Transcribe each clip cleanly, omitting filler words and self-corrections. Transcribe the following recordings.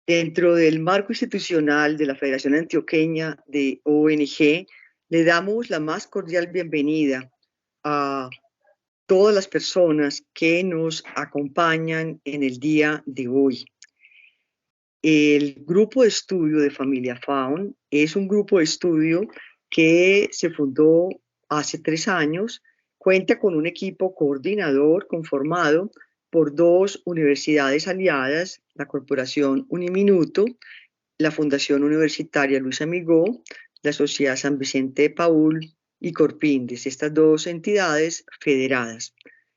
Dentro del marco institucional de la Federación Antioqueña de ONG, le damos la más cordial bienvenida a todas las personas que nos acompañan en el día de hoy. El grupo de estudio de Familia Faun es un grupo de estudio que se fundó hace 3 años, cuenta con un equipo coordinador conformado por 2 universidades aliadas, la Corporación Uniminuto, la Fundación Universitaria Luis Amigó, la Sociedad San Vicente de Paúl y Corpindes, estas 2 entidades federadas.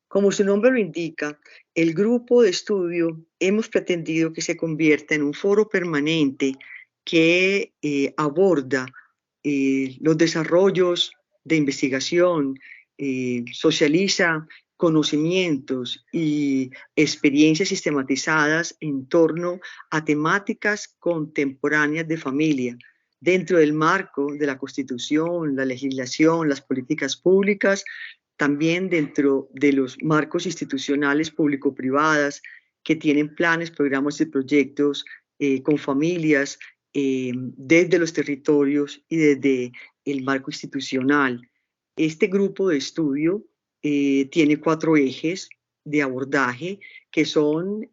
Como su nombre lo indica, el grupo de estudio hemos pretendido que se convierta en un foro permanente que aborda los desarrollos de investigación, socializa conocimientos y experiencias sistematizadas en torno a temáticas contemporáneas de familia, dentro del marco de la Constitución, la legislación, las políticas públicas, también dentro de los marcos institucionales público-privadas que tienen planes, programas y proyectos con familias desde los territorios y desde el marco institucional. Este grupo de estudio tiene 4 ejes de abordaje que son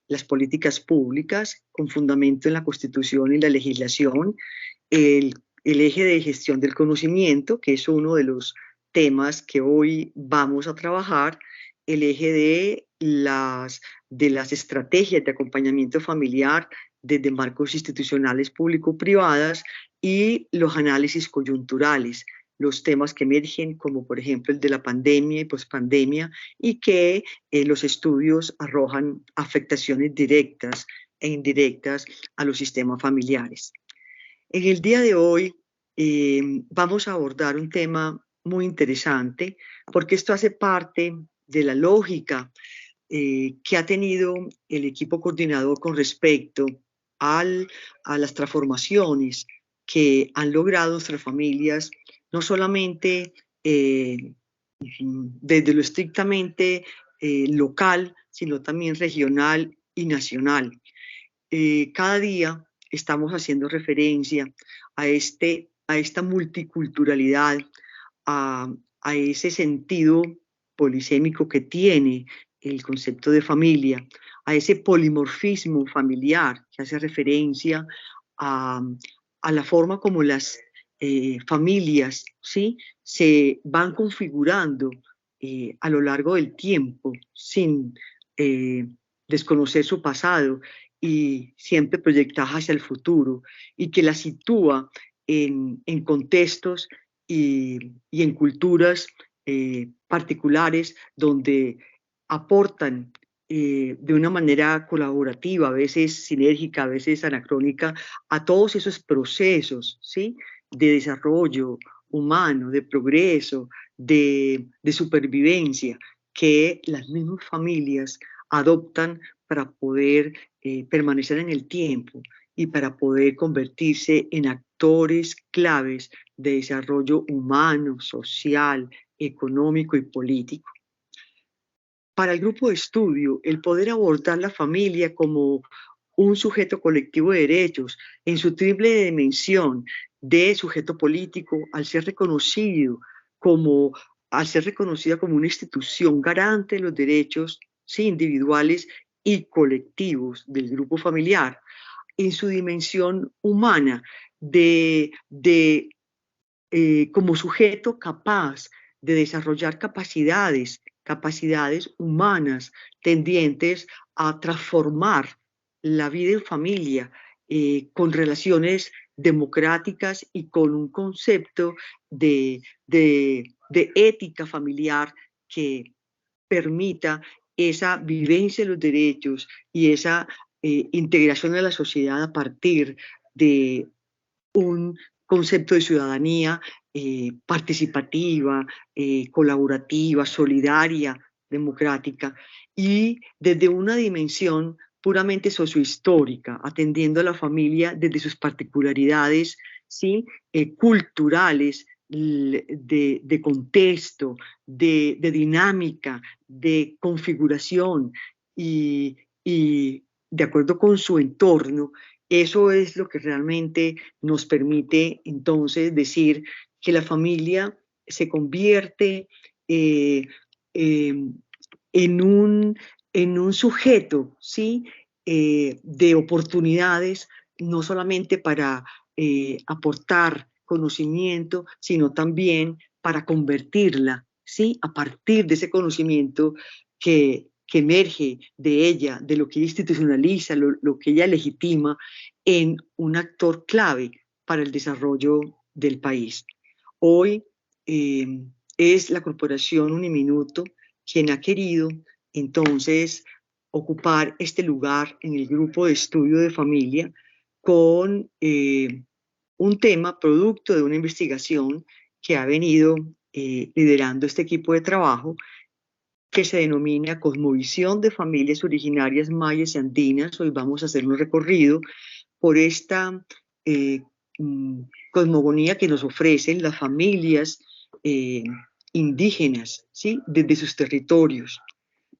las políticas públicas con fundamento en la Constitución y la legislación, el eje de gestión del conocimiento, que es uno de los temas que hoy vamos a trabajar, el eje de las estrategias de acompañamiento familiar desde marcos institucionales público-privadas y los análisis coyunturales, los temas que emergen, como por ejemplo el de la pandemia y pospandemia, y que los estudios arrojan afectaciones directas e indirectas a los sistemas familiares. En el día de hoy vamos a abordar un tema muy interesante, porque esto hace parte de la lógica que ha tenido el equipo coordinador con respecto a las transformaciones que han logrado nuestras familias, no solamente desde lo estrictamente local, sino también regional y nacional. Cada día estamos haciendo referencia a esta multiculturalidad, a ese sentido polisémico que tiene el concepto de familia, a ese polimorfismo familiar que hace referencia a la forma como las familias, ¿sí?, se van configurando a lo largo del tiempo sin desconocer su pasado y siempre proyectadas hacia el futuro, y que la sitúa en contextos y en culturas particulares donde aportan de una manera colaborativa, a veces sinérgica, a veces anacrónica, a todos esos procesos, ¿sí?, de desarrollo humano, de progreso, de supervivencia, que las mismas familias adoptan para poder permanecer en el tiempo y para poder convertirse en actores claves de desarrollo humano, social, económico y político. Para el grupo de estudio, el poder abordar la familia como un sujeto colectivo de derechos en su triple dimensión de sujeto político, al ser reconocida como una institución garante de los derechos, sí, individuales y colectivos del grupo familiar, en su dimensión humana como sujeto capaz de desarrollar capacidades humanas tendientes a transformar la vida en familia con relaciones democráticas y con un concepto de ética familiar que permita esa vivencia de los derechos y esa integración a la sociedad a partir de un concepto de ciudadanía participativa, colaborativa, solidaria, democrática, y desde una dimensión puramente sociohistórica, atendiendo a la familia desde sus particularidades, ¿sí?, culturales, de contexto, de dinámica, de configuración y de acuerdo con su entorno, eso es lo que realmente nos permite entonces decir que la familia se convierte eh, eh, en un sujeto, ¿sí? De oportunidades, no solamente para aportar conocimiento, sino también para convertirla, ¿sí? A partir de ese conocimiento que emerge de ella, de lo que ella institucionaliza, lo que ella legitima, en un actor clave para el desarrollo del país. Hoy es la Corporación Uniminuto quien ha querido entonces ocupar este lugar en el grupo de estudio de familia con un tema producto de una investigación que ha venido liderando este equipo de trabajo que se denomina Cosmovisión de Familias Originarias Mayas y Andinas. Hoy vamos a hacer un recorrido por esta eh, cosmogonía que nos ofrecen las familias eh, indígenas, ¿sí? Desde sus territorios.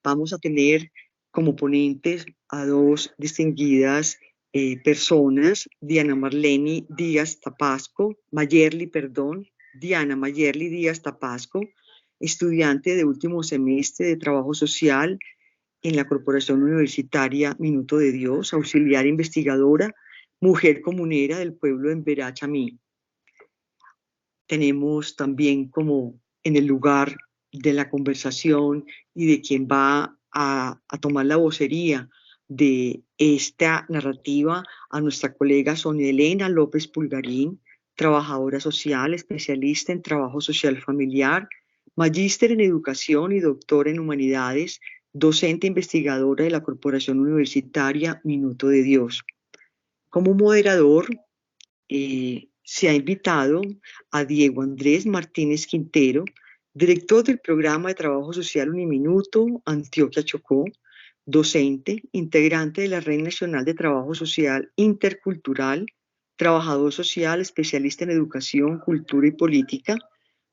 Vamos a tener como ponentes a dos distinguidas personas, Diana Marleni Díaz Tapasco, Mayerly, perdón, Diana Mayerly Díaz Tapasco, estudiante de último semestre de Trabajo Social en la Corporación Universitaria Minuto de Dios, auxiliar investigadora, mujer comunera del pueblo de Emberá-Chamí. Tenemos también como en el lugar de la conversación y de quien va a tomar la vocería de esta narrativa a nuestra colega Sonia Elena López Pulgarín, trabajadora social, especialista en trabajo social familiar, magíster en educación y doctora en humanidades, docente investigadora de la Corporación Universitaria Minuto de Dios. Como moderador, se ha invitado a Diego Andrés Martínez Quintero, director del programa de trabajo social Uniminuto Antioquia Chocó, docente, integrante de la Red Nacional de Trabajo Social Intercultural, trabajador social, especialista en educación, cultura y política,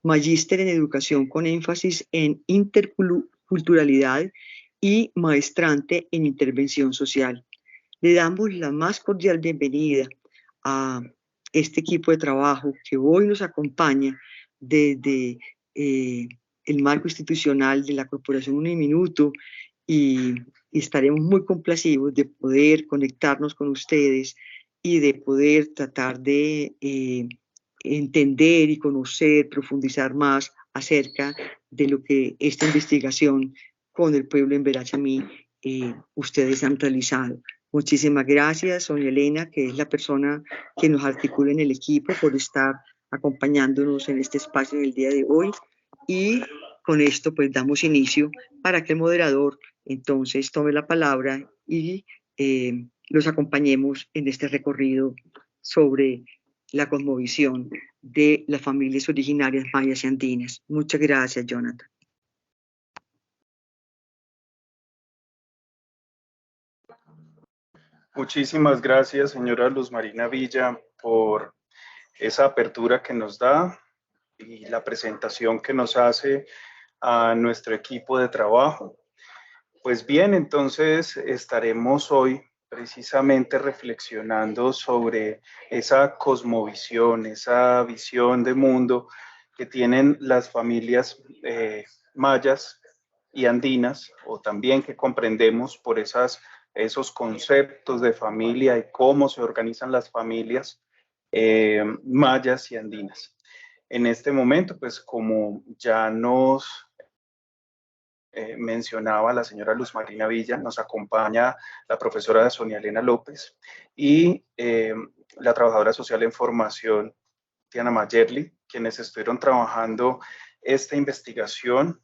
magíster en educación con énfasis en interculturalidad y maestrante en intervención social. Le damos la más cordial bienvenida a este equipo de trabajo que hoy nos acompaña desde el marco institucional de la Corporación Uniminuto y estaremos muy complacidos de poder conectarnos con ustedes y de poder tratar de entender y conocer, profundizar más acerca de lo que esta investigación con el pueblo en Emberá-Chamí ustedes han realizado. Muchísimas gracias, Sonia Elena, que es la persona que nos articula en el equipo, por estar acompañándonos en este espacio en el día de hoy. Y con esto pues damos inicio para que el moderador entonces tome la palabra y los acompañemos en este recorrido sobre la cosmovisión de las familias originarias mayas y andinas. Muchas gracias, Jonathan. Muchísimas gracias, señora Luz Marina Villa, por esa apertura que nos da y la presentación que nos hace a nuestro equipo de trabajo. Pues bien, entonces estaremos hoy precisamente reflexionando sobre esa cosmovisión, esa visión de mundo que tienen las familias mayas y andinas, o también que comprendemos por esos conceptos de familia y cómo se organizan las familias mayas y andinas. En este momento, pues como ya nos mencionaba la señora Luz Marina Villa, nos acompaña la profesora Sonia Elena López y la trabajadora social en formación, Diana Mayerly, quienes estuvieron trabajando esta investigación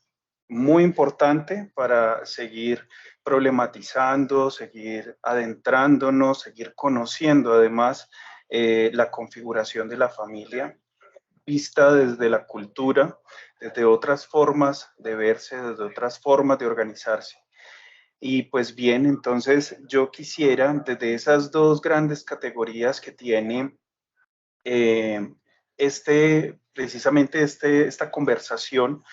muy importante para seguir problematizando, seguir adentrándonos, seguir conociendo además la configuración de la familia vista desde la cultura, desde otras formas de verse, desde otras formas de organizarse. Y pues bien, entonces yo quisiera, desde esas dos grandes categorías que tiene precisamente esta conversación,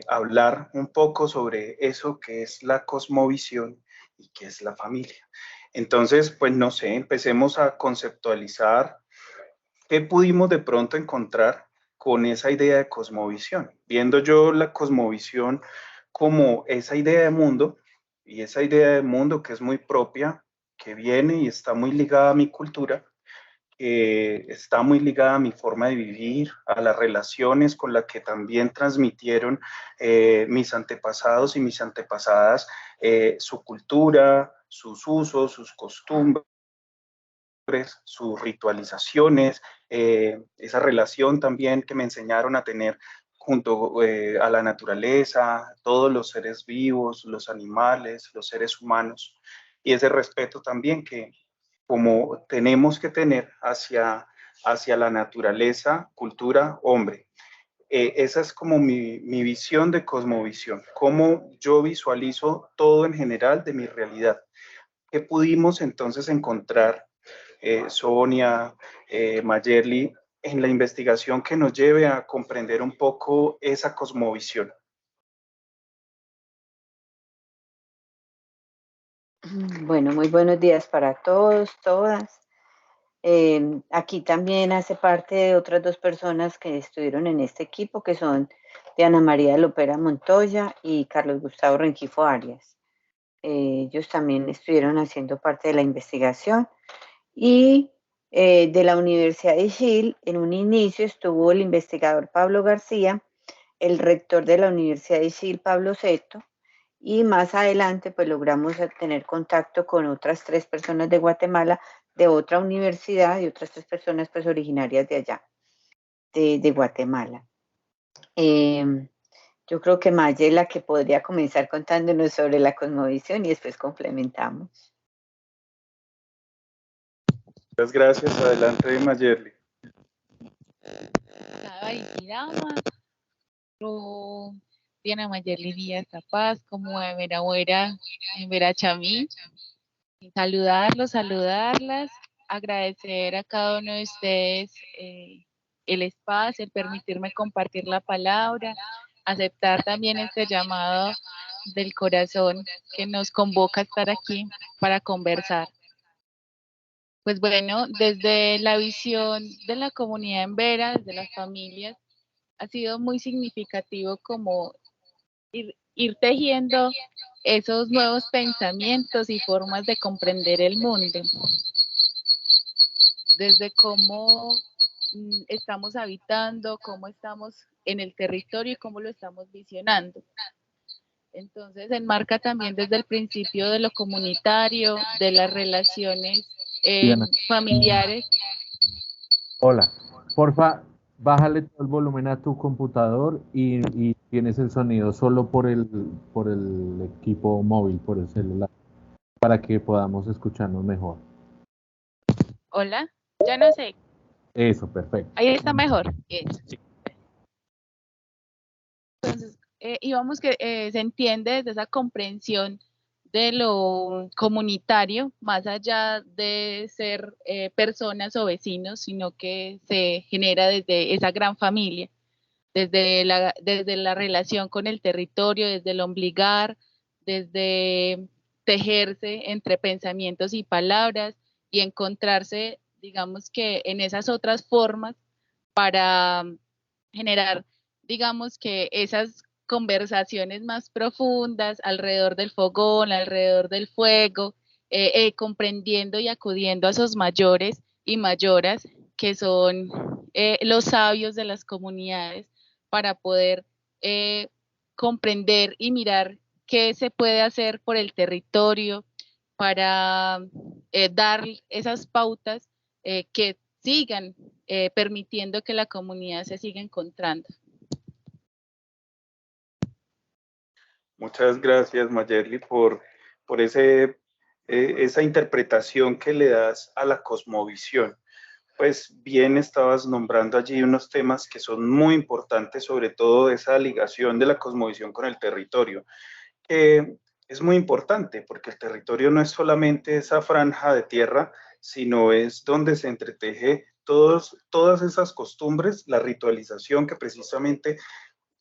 hablar un poco sobre eso que es la cosmovisión y qué es la familia. Entonces, pues no sé, empecemos a conceptualizar qué pudimos de pronto encontrar con esa idea de cosmovisión. Viendo yo la cosmovisión como esa idea de mundo, y esa idea de mundo que es muy propia, que viene y está muy ligada a mi cultura, está muy ligada a mi forma de vivir, a las relaciones con las que también transmitieron mis antepasados y mis antepasadas, su cultura, sus usos, sus costumbres, sus ritualizaciones, esa relación también que me enseñaron a tener junto a la naturaleza, todos los seres vivos, los animales, los seres humanos, y ese respeto también que como tenemos que tener hacia la naturaleza, cultura, hombre. Esa es como mi visión de cosmovisión, cómo yo visualizo todo en general de mi realidad. ¿Qué pudimos entonces encontrar, Sonia, Mayerly, en la investigación que nos lleve a comprender un poco esa cosmovisión? Bueno, muy buenos días para todos, todas. Aquí también hace parte de otras dos personas que estuvieron en este equipo, que son Diana María Lopera Montoya y Carlos Gustavo Rengifo Arias. Ellos también estuvieron haciendo parte de la investigación. Y de la Universidad de Chile, en un inicio estuvo el investigador Pablo García, el rector de la Universidad de Chile, Pablo Seto, y más adelante pues logramos tener contacto con otras 3 personas de Guatemala, de otra universidad, y otras 3 personas pues originarias de allá, de Guatemala. Yo creo que Maya es la que podría comenzar contándonos sobre la cosmovisión y después complementamos. Muchas gracias. Adelante, Mayerly. Diana Mayerly Díaz Paz, como de Verabuera, en Verachamí. Saludarlas, agradecer a cada uno de ustedes el espacio, el permitirme compartir la palabra, aceptar también este llamado del corazón que nos convoca a estar aquí para conversar. Pues bueno, desde la visión de la comunidad en Vera, desde las familias, ha sido muy significativo como ir tejiendo esos nuevos pensamientos y formas de comprender el mundo. Desde cómo estamos habitando, cómo estamos en el territorio y cómo lo estamos visionando. Entonces enmarca también desde el principio de lo comunitario, de las relaciones familiares. Hola, porfa, bájale todo el volumen a tu computador y tienes el sonido solo por el equipo móvil, por el celular, para que podamos escucharnos mejor. Hola, ya no sé. Eso, perfecto. Ahí está mejor. Eso. Entonces, íbamos que se entiende desde esa comprensión de lo comunitario, más allá de ser personas o vecinos, sino que se genera desde esa gran familia, desde la relación con el territorio, desde el ombligar, desde tejerse entre pensamientos y palabras y encontrarse, digamos que en esas otras formas para generar, digamos que esas conversaciones más profundas alrededor del fogón, alrededor del fuego, comprendiendo y acudiendo a esos mayores y mayoras que son los sabios de las comunidades para poder comprender y mirar qué se puede hacer por el territorio para dar esas pautas que sigan permitiendo que la comunidad se siga encontrando. Muchas gracias, Mayerly, por esa interpretación que le das a la cosmovisión. Pues bien, estabas nombrando allí unos temas que son muy importantes, sobre todo esa ligación de la cosmovisión con el territorio, que es muy importante porque el territorio no es solamente esa franja de tierra, sino es donde se entreteje todas esas costumbres, la ritualización que precisamente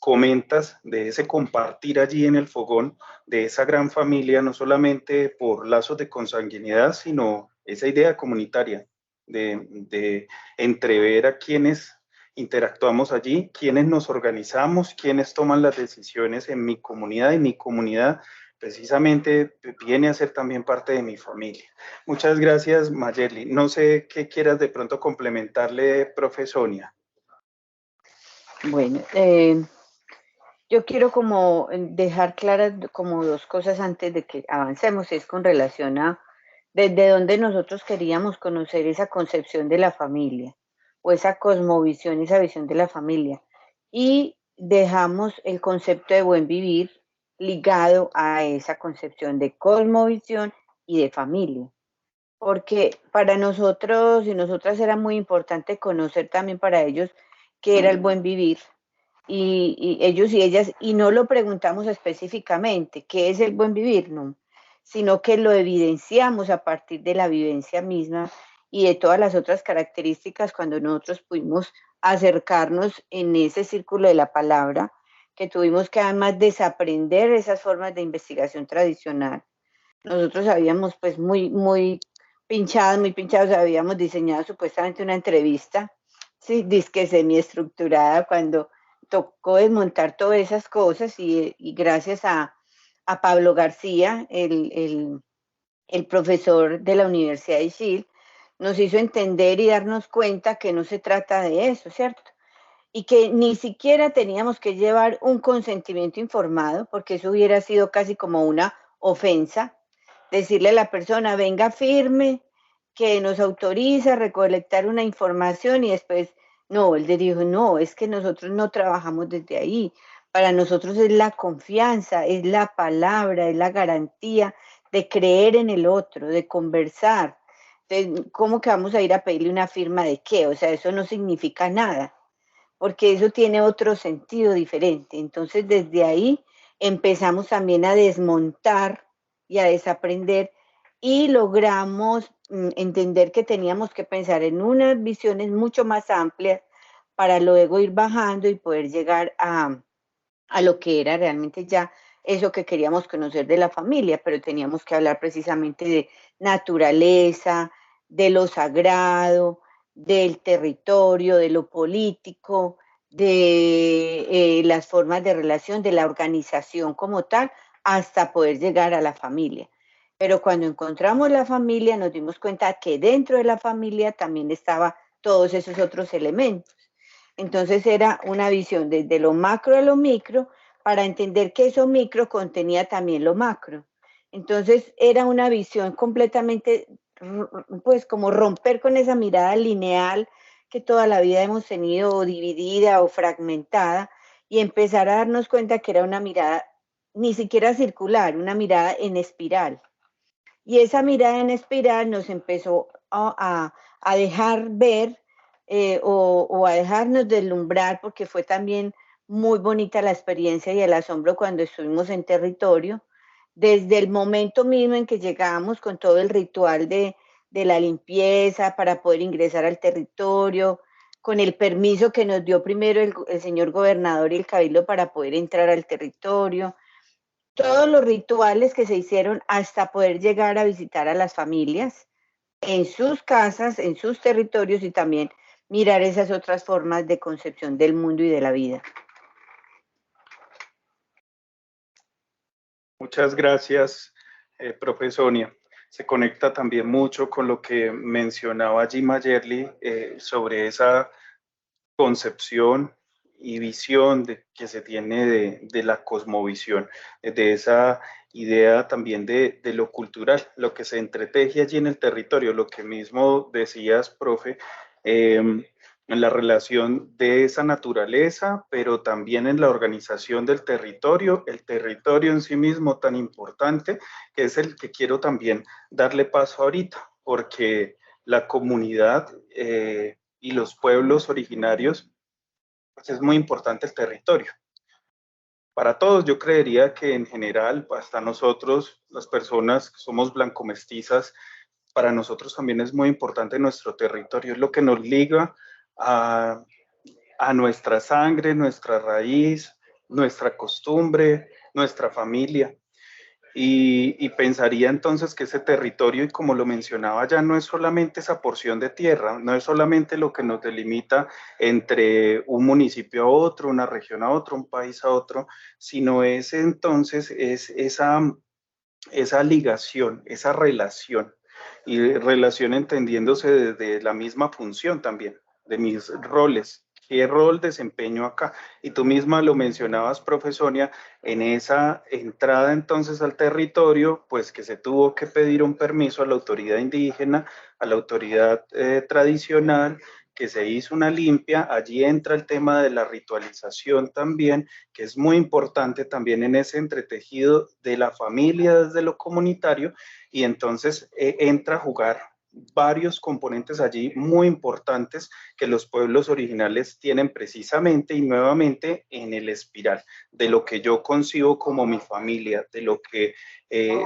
comentas, de ese compartir allí en el fogón, de esa gran familia, no solamente por lazos de consanguinidad, sino esa idea comunitaria de entrever a quienes interactuamos allí, quienes nos organizamos, quienes toman las decisiones en mi comunidad, y mi comunidad precisamente viene a ser también parte de mi familia. Muchas gracias, Mayerly. No sé qué quieras de pronto complementarle, profe Sonia. Bueno, yo quiero como dejar claras como dos cosas antes de que avancemos, es con relación a desde dónde nosotros queríamos conocer esa concepción de la familia, o esa cosmovisión, esa visión de la familia, y dejamos el concepto de buen vivir ligado a esa concepción de cosmovisión y de familia, porque para nosotros y nosotras era muy importante conocer también para ellos qué era el buen vivir, y ellos y ellas, y no lo preguntamos específicamente, ¿qué es el buen vivir? No, sino que lo evidenciamos a partir de la vivencia misma y de todas las otras características cuando nosotros pudimos acercarnos en ese círculo de la palabra, que tuvimos que además desaprender esas formas de investigación tradicional. Nosotros habíamos pues muy pinchados, habíamos diseñado supuestamente una entrevista, sí, disque semiestructurada, cuando tocó desmontar todas esas cosas y gracias a Pablo García, el profesor de la Universidad de Chile, nos hizo entender y darnos cuenta que no se trata de eso, ¿cierto? Y que ni siquiera teníamos que llevar un consentimiento informado, porque eso hubiera sido casi como una ofensa, decirle a la persona, venga firme, que nos autoriza a recolectar una información y después, no, él le dijo, no, es que nosotros no trabajamos desde ahí, para nosotros es la confianza, es la palabra, es la garantía de creer en el otro, de conversar. Entonces, ¿cómo que vamos a ir a pedirle una firma de qué? O sea, eso no significa nada, porque eso tiene otro sentido diferente. Entonces, desde ahí empezamos también a desmontar y a desaprender y logramos entender que teníamos que pensar en unas visiones mucho más amplias para luego ir bajando y poder llegar a lo que era realmente ya eso que queríamos conocer de la familia, pero teníamos que hablar precisamente de naturaleza, de lo sagrado, del territorio, de lo político, de las formas de relación, de la organización como tal, hasta poder llegar a la familia. Pero cuando encontramos la familia nos dimos cuenta que dentro de la familia también estaba todos esos otros elementos. Entonces era una visión desde lo macro a lo micro para entender que eso micro contenía también lo macro. Entonces era una visión completamente, pues como romper con esa mirada lineal que toda la vida hemos tenido o dividida o fragmentada y empezar a darnos cuenta que era una mirada ni siquiera circular, una mirada en espiral. Y esa mirada en espiral nos empezó a dejar ver o a dejarnos deslumbrar, porque fue también muy bonita la experiencia y el asombro cuando estuvimos en territorio, desde el momento mismo en que llegamos con todo el ritual de la limpieza para poder ingresar al territorio, con el permiso que nos dio primero el señor gobernador y el cabildo para poder entrar al territorio, todos los rituales que se hicieron hasta poder llegar a visitar a las familias en sus casas, en sus territorios y también mirar esas otras formas de concepción del mundo y de la vida. Muchas gracias, profe Sonia. Se conecta también mucho con lo que mencionaba allí Mayerly sobre esa concepción y visión que se tiene de la cosmovisión, de esa idea también de lo cultural, lo que se entreteje allí en el territorio, lo que mismo decías, profe, en la relación de esa naturaleza, pero también en la organización del territorio, el territorio en sí mismo tan importante, que es el que quiero también darle paso ahorita, porque la comunidad y los pueblos originarios, pues es muy importante el territorio. Para todos, yo creería que en general, hasta nosotros, las personas que somos blanco-mestizas, para nosotros también es muy importante nuestro territorio, es lo que nos liga a nuestra sangre, nuestra raíz, nuestra costumbre, nuestra familia. Y pensaría entonces que ese territorio, y como lo mencionaba ya, no es solamente esa porción de tierra, no es solamente lo que nos delimita entre un municipio a otro, una región a otro, un país a otro, sino es entonces esa ligación, esa relación, y relación entendiéndose desde la misma función también, de mis roles. ¿Qué rol desempeño acá? Y tú misma lo mencionabas, profesoria, en esa entrada entonces al territorio, pues que se tuvo que pedir un permiso a la autoridad indígena, a la autoridad tradicional, que se hizo una limpia. Allí entra el tema de la ritualización también, que es muy importante también en ese entretejido de la familia desde lo comunitario, y entonces entra a jugar varios componentes allí muy importantes que los pueblos originales tienen precisamente y nuevamente en el espiral de lo que yo concibo como mi familia, de lo que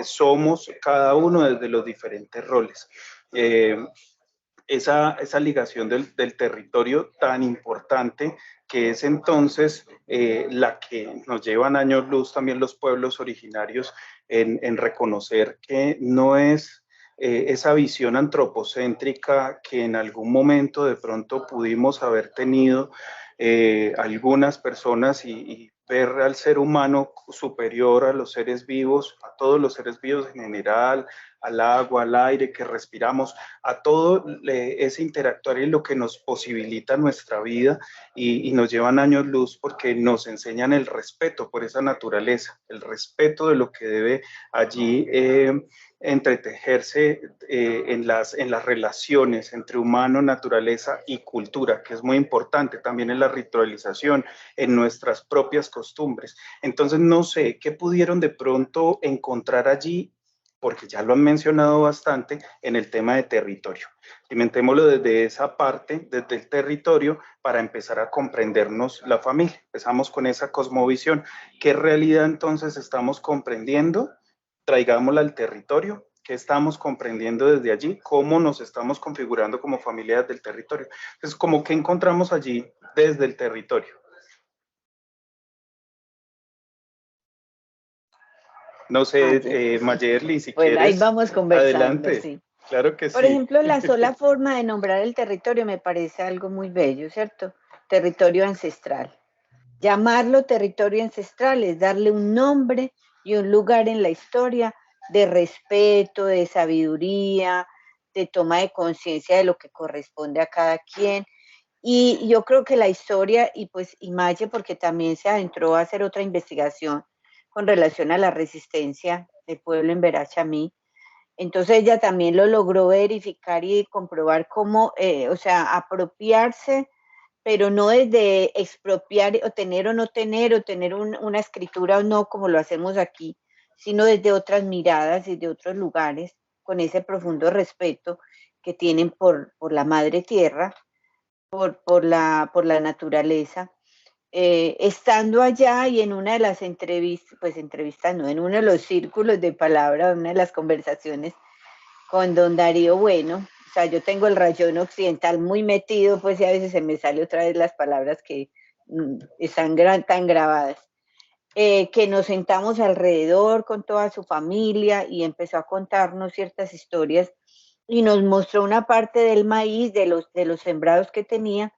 somos cada uno desde los diferentes roles. Esa ligación del territorio tan importante, que es entonces la que nos llevan años luz también los pueblos originarios en reconocer que no es esa visión antropocéntrica que en algún momento de pronto pudimos haber tenido algunas personas, y ver al ser humano superior a los seres vivos, a todos los seres vivos en general, al agua, al aire que respiramos, a todo ese interactuar y lo que nos posibilita nuestra vida, y nos llevan años luz porque nos enseñan el respeto por esa naturaleza, el respeto de lo que debe allí entretejerse en las relaciones entre humano, naturaleza y cultura, que es muy importante también en la ritualización, en nuestras propias costumbres. Entonces, no sé, ¿qué pudieron de pronto encontrar allí? Porque ya lo han mencionado bastante en el tema de territorio. Cimentémoslo desde esa parte, desde el territorio, para empezar a comprendernos la familia. Empezamos con esa cosmovisión. ¿Qué realidad entonces estamos comprendiendo? Traigámosla al territorio. ¿Qué estamos comprendiendo desde allí? ¿Cómo nos estamos configurando como familia del territorio? Entonces, ¿cómo que encontramos allí desde el territorio? No sé, Mayerly, si bueno, quieres, ahí vamos conversando, adelante. sí. Claro que Por sí. ejemplo, la sola forma de nombrar el territorio me parece algo muy bello, ¿cierto? Territorio ancestral. Llamarlo territorio ancestral es darle un nombre y un lugar en la historia de respeto, de sabiduría, de toma de conciencia de lo que corresponde a cada quien. Y yo creo que la historia, y pues Imaye, porque también se adentró a hacer otra investigación con relación a la resistencia del pueblo en Verachamí, entonces ella también lo logró verificar y comprobar cómo, o sea, apropiarse, pero no desde expropiar o tener o tener una escritura o no, como lo hacemos aquí, sino desde otras miradas y de otros lugares, con ese profundo respeto que tienen por la madre tierra, por la naturaleza. Estando allá y en una de las entrevistas no, en uno de los círculos de palabra, una de las conversaciones con don Darío Bueno, o sea, yo tengo el rayón occidental muy metido, pues y a veces se me sale otra vez las palabras que están tan grabadas, que nos sentamos alrededor con toda su familia y empezó a contarnos ciertas historias y nos mostró una parte del maíz, de los sembrados que tenía,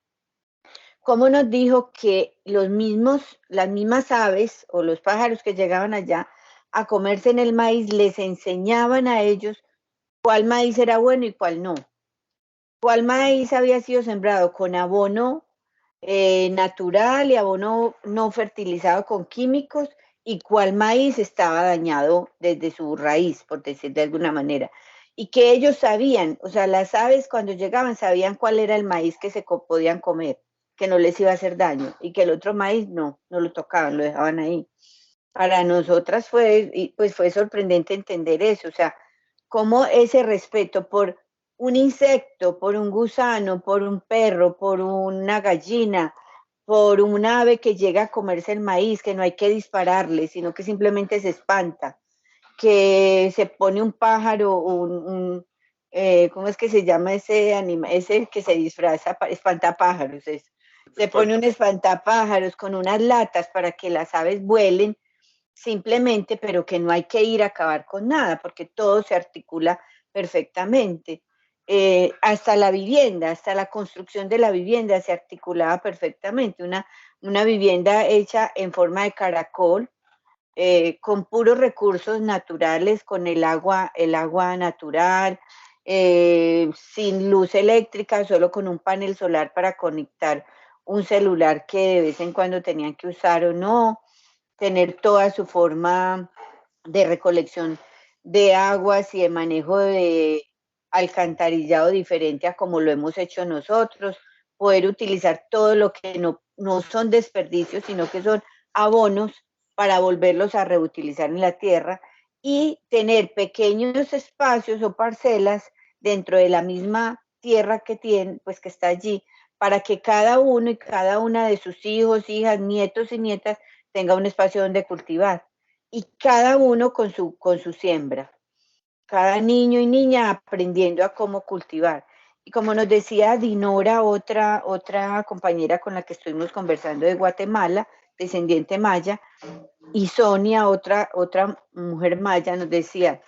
como nos dijo que las mismas aves o los pájaros que llegaban allá a comerse en el maíz les enseñaban a ellos cuál maíz era bueno y cuál no. Cuál maíz había sido sembrado con abono natural y abono no fertilizado con químicos, y cuál maíz estaba dañado desde su raíz, por decir de alguna manera. Y que ellos sabían, o sea, las aves cuando llegaban sabían cuál era el maíz que se podían comer, que no les iba a hacer daño, y que el otro maíz no lo tocaban, lo dejaban ahí. Para nosotras fue sorprendente entender eso, o sea, cómo ese respeto por un insecto, por un gusano, por un perro, por una gallina, por un ave que llega a comerse el maíz, que no hay que dispararle, sino que simplemente se espanta, que se pone un pájaro, ¿cómo es que se llama ese animal? Ese que se disfraza, espantapájaros, Se pone un espantapájaros con unas latas para que las aves vuelen simplemente, pero que no hay que ir a acabar con nada, porque todo se articula perfectamente. Hasta la vivienda, hasta la construcción de la vivienda se articulaba perfectamente. Una vivienda hecha en forma de caracol, con puros recursos naturales, con el agua natural, sin luz eléctrica, solo con un panel solar para conectar un celular que de vez en cuando tenían que usar o no, tener toda su forma de recolección de aguas y de manejo de alcantarillado diferente a como lo hemos hecho nosotros, poder utilizar todo lo que no son desperdicios, sino que son abonos para volverlos a reutilizar en la tierra y tener pequeños espacios o parcelas dentro de la misma tierra que tiene, pues que está allí, para que cada uno y cada una de sus hijos, hijas, nietos y nietas tenga un espacio donde cultivar. Y cada uno con su siembra. Cada niño y niña aprendiendo a cómo cultivar. Y como nos decía Dinora, otra compañera con la que estuvimos conversando de Guatemala, descendiente maya, y Sonia, otra mujer maya, nos decía,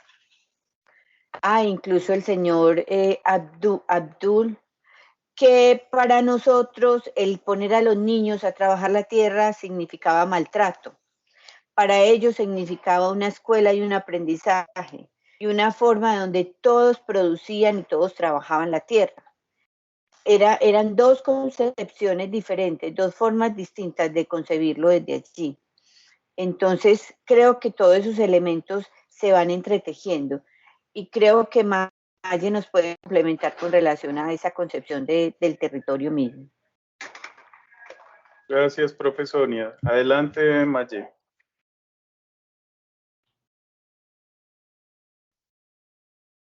incluso el señor Abdul, que para nosotros el poner a los niños a trabajar la tierra significaba maltrato. Para ellos significaba una escuela y un aprendizaje y una forma donde todos producían y todos trabajaban la tierra. Eran dos concepciones diferentes, dos formas distintas de concebirlo desde allí. Entonces, creo que todos esos elementos se van entretejiendo y creo que Maye nos puede complementar con relación a esa concepción del territorio mismo. Gracias, profe Sonia. Adelante, Maye.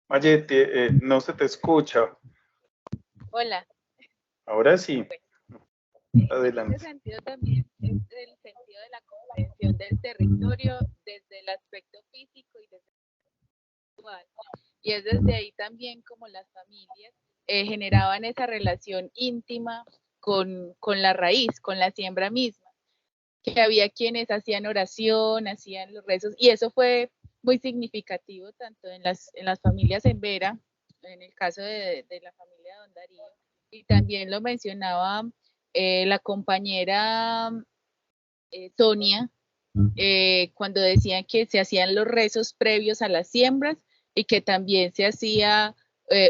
Maye, no se te escucha. Hola. Ahora sí. Adelante. En ese sentido también es el sentido de la comprensión del territorio desde el aspecto físico y desde el aspecto visual. Y es desde ahí también como las familias generaban esa relación íntima con la raíz, con la siembra misma. Que había quienes hacían oración, hacían los rezos, y eso fue muy significativo tanto en las familias en Vera, en el caso de la familia de Don Darío, y también lo mencionaba la compañera Sonia, cuando decían que se hacían los rezos previos a las siembras y que también se hacía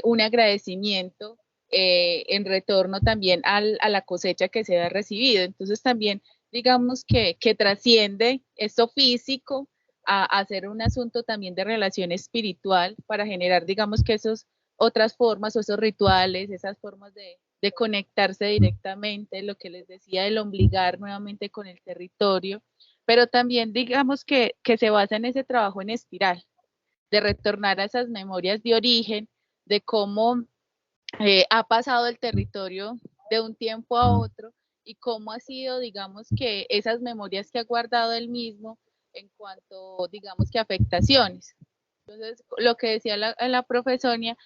un agradecimiento en retorno también a la cosecha que se había recibido. Entonces también digamos que trasciende esto físico a hacer un asunto también de relación espiritual para generar, digamos que esas otras formas o esos rituales, esas formas de conectarse directamente, lo que les decía, el ombligar nuevamente con el territorio, pero también digamos que se basa en ese trabajo en espiral, de retornar a esas memorias de origen, de cómo ha pasado el territorio de un tiempo a otro y cómo ha sido, digamos, que esas memorias que ha guardado él mismo en cuanto, digamos, que afectaciones. Entonces, lo que decía la profe Sonia,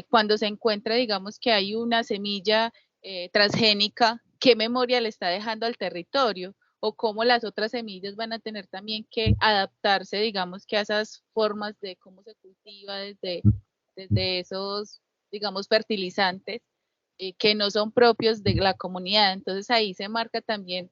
cuando se encuentra, digamos, que hay una semilla transgénica, ¿qué memoria le está dejando al territorio? O cómo las otras semillas van a tener también que adaptarse, digamos, que a esas formas de cómo se cultiva desde esos, digamos, fertilizantes que no son propios de la comunidad. Entonces ahí se marca también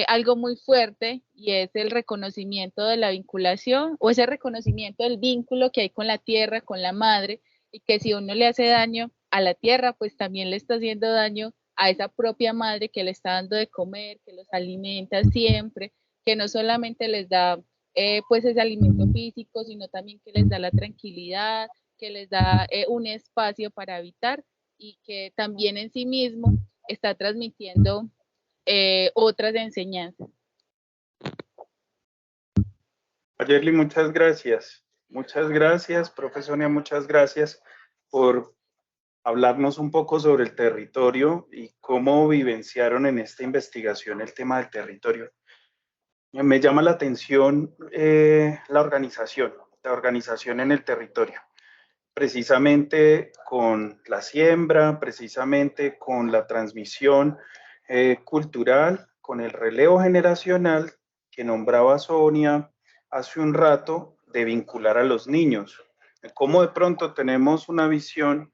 algo muy fuerte y es el reconocimiento de la vinculación o ese reconocimiento del vínculo que hay con la tierra, con la madre, y que si uno le hace daño a la tierra, pues también le está haciendo daño a esa propia madre que le está dando de comer, que los alimenta siempre, que no solamente les da pues ese alimento físico, sino también que les da la tranquilidad, que les da un espacio para habitar y que también en sí mismo está transmitiendo otras enseñanzas. Mayerly, muchas gracias. Muchas gracias, profe Sonia, muchas gracias por hablarnos un poco sobre el territorio y cómo vivenciaron en esta investigación el tema del territorio. Me llama la atención la organización en el territorio, precisamente con la siembra, precisamente con la transmisión cultural, con el relevo generacional que nombraba Sonia hace un rato, de vincular a los niños. Cómo de pronto tenemos una visión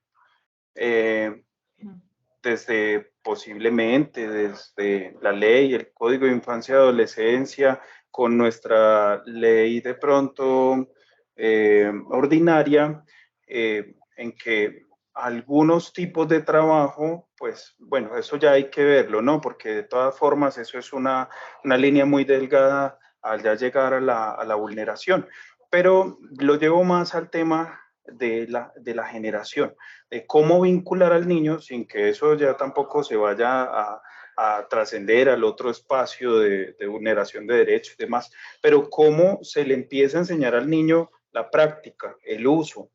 posiblemente desde la ley, el Código de Infancia y Adolescencia, con nuestra ley de pronto ordinaria, en que algunos tipos de trabajo, pues bueno, eso ya hay que verlo, ¿no? Porque de todas formas eso es una línea muy delgada al ya llegar a la vulneración. Pero lo llevo más al tema de la generación, de cómo vincular al niño sin que eso ya tampoco se vaya a trascender al otro espacio de vulneración de derechos y demás, pero cómo se le empieza a enseñar al niño la práctica, el uso.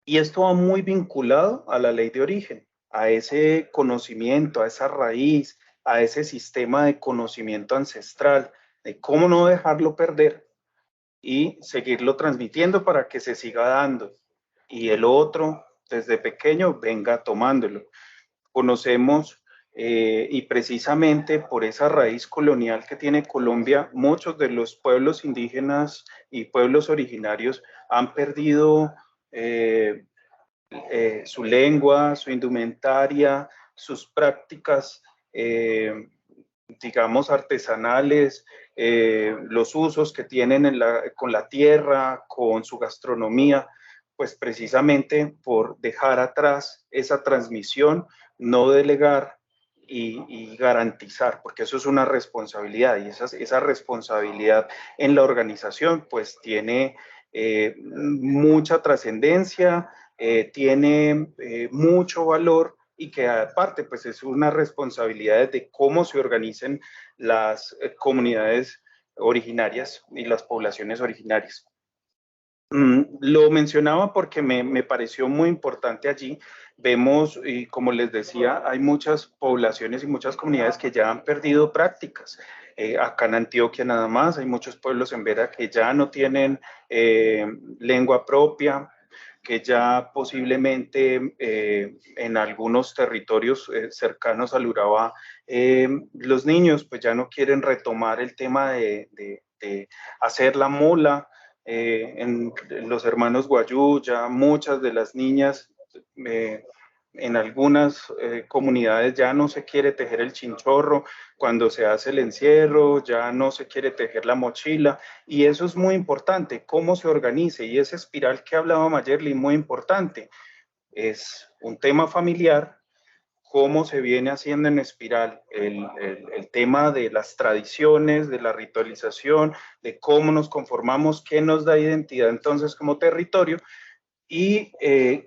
Y esto va muy vinculado a la ley de origen, a ese conocimiento, a esa raíz, a ese sistema de conocimiento ancestral, de cómo no dejarlo perder y seguirlo transmitiendo para que se siga dando. Y el otro, desde pequeño, venga tomándolo. Conocemos, y precisamente por esa raíz colonial que tiene Colombia, muchos de los pueblos indígenas y pueblos originarios han perdido su lengua, su indumentaria, sus prácticas, digamos, artesanales, los usos que tienen con la tierra, con su gastronomía, pues precisamente por dejar atrás esa transmisión, no delegar y garantizar, porque eso es una responsabilidad, y esa responsabilidad en la organización pues tiene mucha trascendencia, tiene mucho valor, y que aparte pues es una responsabilidad de cómo se organicen las comunidades originarias y las poblaciones originarias. Lo mencionaba porque me pareció muy importante allí. Vemos, y como les decía, hay muchas poblaciones y muchas comunidades que ya han perdido prácticas. Acá en Antioquia nada más, hay muchos pueblos en Vera que ya no tienen lengua propia, que ya posiblemente en algunos territorios cercanos al Urabá, los niños pues ya no quieren retomar el tema de hacer la mola. En los hermanos Guayú ya muchas de las niñas en algunas comunidades ya no se quiere tejer el chinchorro cuando se hace el encierro, ya no se quiere tejer la mochila, y eso es muy importante, cómo se organice, y esa espiral que hablaba Mayerly, muy importante, es un tema familiar, cómo se viene haciendo en espiral el tema de las tradiciones, de la ritualización, de cómo nos conformamos, qué nos da identidad entonces como territorio, y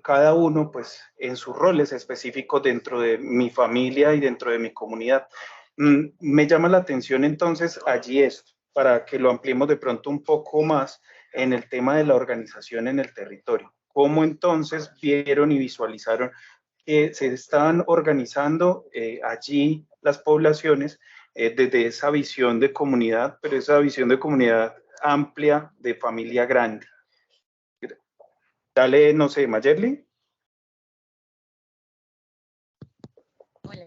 cada uno pues en sus roles específicos dentro de mi familia y dentro de mi comunidad. Me llama la atención entonces allí esto, para que lo ampliemos de pronto un poco más en el tema de la organización en el territorio. ¿Cómo entonces vieron y visualizaron que se estaban organizando allí las poblaciones desde esa visión de comunidad, pero esa visión de comunidad amplia, de familia grande? Dale, no sé, Mayerly. Hola.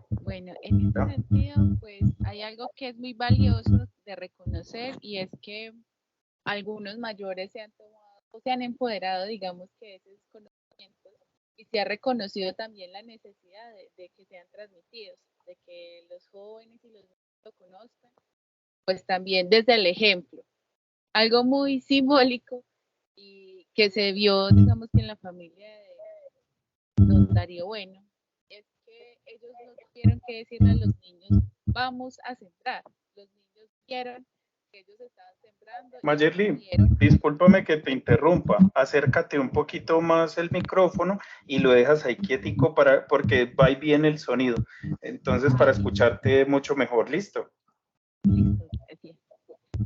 Bueno, en ese sentido, pues hay algo que es muy valioso de reconocer, y es que algunos mayores se han tomado o se han empoderado, digamos, que de esos conocimientos, y se ha reconocido también la necesidad de que sean transmitidos, de que los jóvenes y los niños lo conozcan, pues también desde el ejemplo. Algo muy simbólico y que se vio, digamos, que en la familia de don Darío Bueno, es que ellos no tuvieron que decirle a los niños, vamos a sembrar. Los niños vieron que ellos estaban sembrando y Mayerly, vieron. discúlpame que te interrumpa. Acércate un poquito más el micrófono y lo dejas ahí quietico porque va y viene el sonido. Entonces, para escucharte mucho mejor. ¿Listo? Listo, así.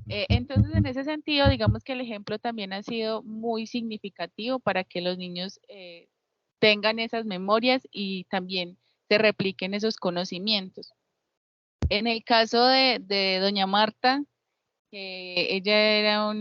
Entonces, en ese sentido, digamos que el ejemplo también ha sido muy significativo para que los niños tengan esas memorias y también se repliquen esos conocimientos. En el caso de doña Marta, que ella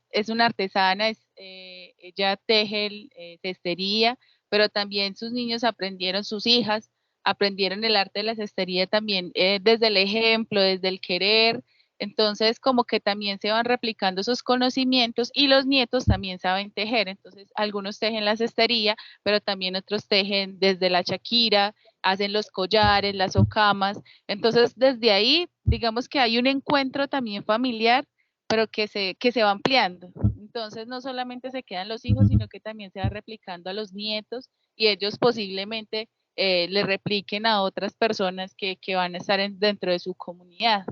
es una artesana, ella teje cestería, pero también sus niños aprendieron, sus hijas aprendieron el arte de la cestería también desde el ejemplo, desde el querer. Entonces, como que también se van replicando esos conocimientos y los nietos también saben tejer. Entonces, algunos tejen la cestería, pero también otros tejen desde la chaquira, hacen los collares, las ocamas. Entonces, desde ahí, digamos que hay un encuentro también familiar, pero que se va ampliando. Entonces, no solamente se quedan los hijos, sino que también se va replicando a los nietos y ellos posiblemente le repliquen a otras personas que van a estar dentro de su comunidad.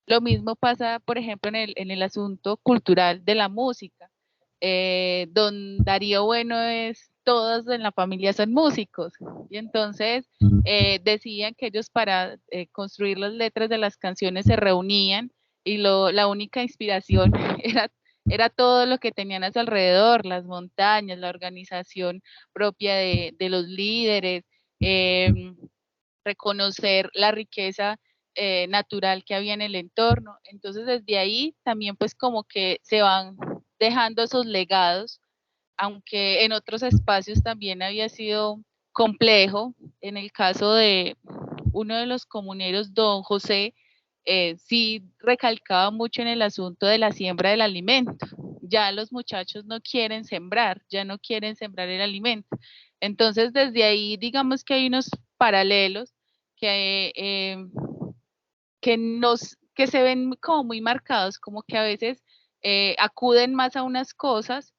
Lo mismo pasa, por ejemplo, en el asunto cultural de la música. Don Darío Bueno todos en la familia son músicos, y entonces decían que ellos para construir las letras de las canciones se reunían y la única inspiración era todo lo que tenían a su alrededor, las montañas, la organización propia de los líderes, reconocer la riqueza natural que había en el entorno. Entonces desde ahí también pues como que se van dejando esos legados, aunque en otros espacios también había sido complejo. En el caso de uno de los comuneros, don José, sí recalcaba mucho en el asunto de la siembra del alimento. Ya los muchachos no quieren sembrar, ya no quieren sembrar el alimento. Entonces desde ahí digamos que hay unos paralelos que se ven como muy marcados, como que a veces acuden más a unas cosas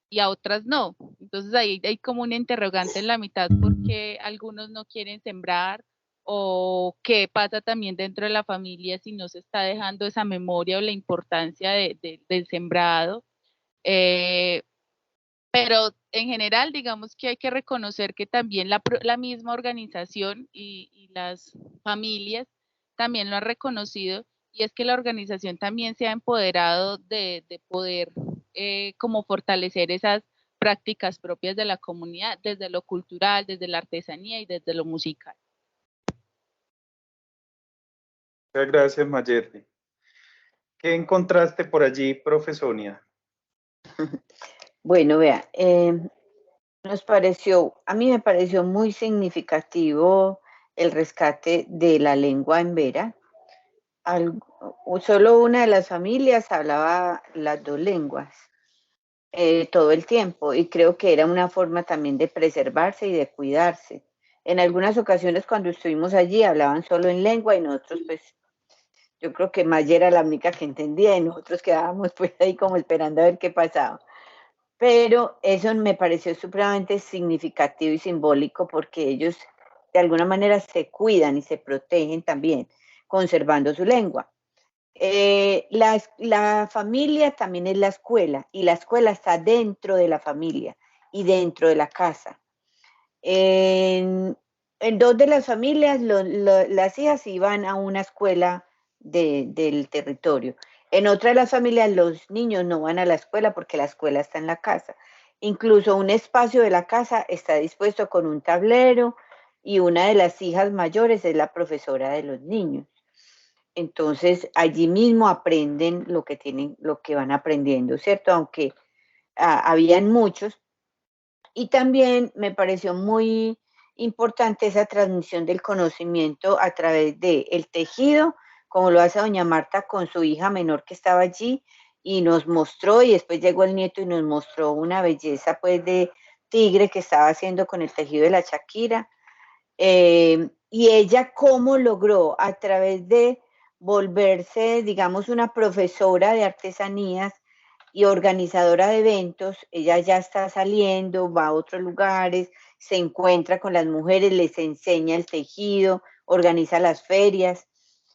y a otras no. Entonces ahí hay como un interrogante en la mitad porque algunos no quieren sembrar, o qué pasa también dentro de la familia si no se está dejando esa memoria o la importancia del sembrado. Pero en general, digamos que hay que reconocer que también la misma organización y las familias también lo han reconocido, y es que la organización también se ha empoderado de poder como fortalecer esas prácticas propias de la comunidad, desde lo cultural, desde la artesanía y desde lo musical. Muchas gracias, Mayerly. ¿Qué encontraste por allí, profe Sonia? Bueno, vea, a mí me pareció muy significativo el rescate de la lengua embera. Solo una de las familias hablaba las dos lenguas todo el tiempo, y creo que era una forma también de preservarse y de cuidarse. En algunas ocasiones cuando estuvimos allí hablaban solo en lengua y nosotros pues, yo creo que Maya era la única que entendía y nosotros quedábamos pues ahí como esperando a ver qué pasaba. Pero eso me pareció supremamente significativo y simbólico porque ellos de alguna manera se cuidan y se protegen también, conservando su lengua. La familia también es la escuela, y la escuela está dentro de la familia y dentro de la casa. En dos de las familias, las hijas iban a una escuela del territorio. En otra de las familias, los niños no van a la escuela porque la escuela está en la casa. Incluso un espacio de la casa está dispuesto con un tablero, y una de las hijas mayores es la profesora de los niños. Entonces, allí mismo aprenden lo que van aprendiendo, ¿cierto? Aunque habían muchos. Y también me pareció muy importante esa transmisión del conocimiento a través del tejido, como lo hace doña Marta con su hija menor que estaba allí, y nos mostró, y después llegó el nieto y nos mostró una belleza pues de tigre que estaba haciendo con el tejido de la chaquira. Y ella cómo logró a través de volverse, digamos, una profesora de artesanías y organizadora de eventos. Ella ya está saliendo, va a otros lugares, se encuentra con las mujeres, les enseña el tejido, organiza las ferias.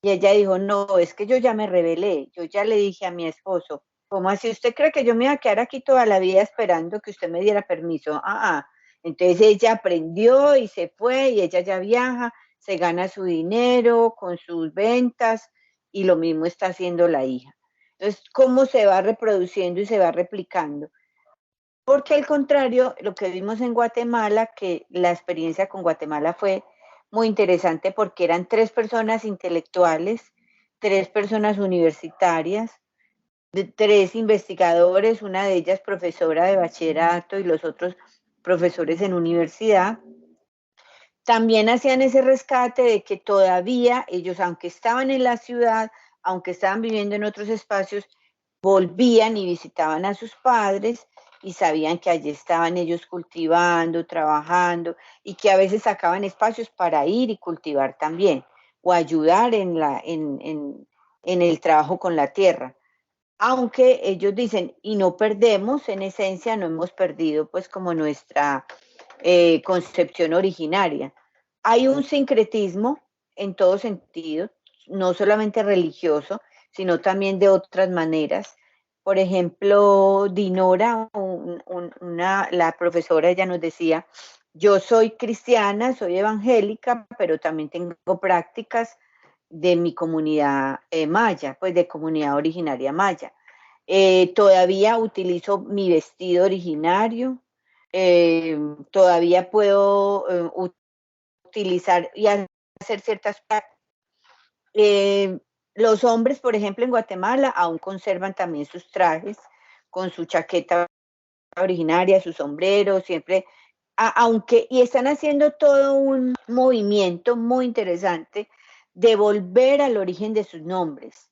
Y ella dijo, no, es que yo ya me rebelé, yo ya le dije a mi esposo, ¿cómo así usted cree que yo me iba a quedar aquí toda la vida esperando que usted me diera permiso? Entonces ella aprendió y se fue, y ella ya viaja, se gana su dinero con sus ventas, y lo mismo está haciendo la hija. Entonces, ¿cómo se va reproduciendo y se va replicando? Porque al contrario, lo que vimos en Guatemala, que la experiencia con Guatemala fue muy interesante porque eran 3 personas intelectuales, 3 personas universitarias, 3 investigadores, una de ellas profesora de bachillerato y los otros profesores en universidad, también hacían ese rescate de que todavía ellos, aunque estaban en la ciudad, aunque estaban viviendo en otros espacios, volvían y visitaban a sus padres y sabían que allí estaban ellos cultivando, trabajando, y que a veces sacaban espacios para ir y cultivar también, o ayudar en el trabajo con la tierra. Aunque ellos dicen, y no perdemos, en esencia no hemos perdido pues como nuestra concepción originaria. Hay un sincretismo en todo sentido, no solamente religioso, sino también de otras maneras. Por ejemplo, Dinora, la profesora, ella nos decía, yo soy cristiana, soy evangélica, pero también tengo prácticas de mi comunidad maya, pues de comunidad originaria maya. Todavía utilizo mi vestido originario, todavía puedo utilizar y hacer ciertas prácticas. Los hombres, por ejemplo, en Guatemala aún conservan también sus trajes con su chaqueta originaria, su sombrero, siempre, y están haciendo todo un movimiento muy interesante de volver al origen de sus nombres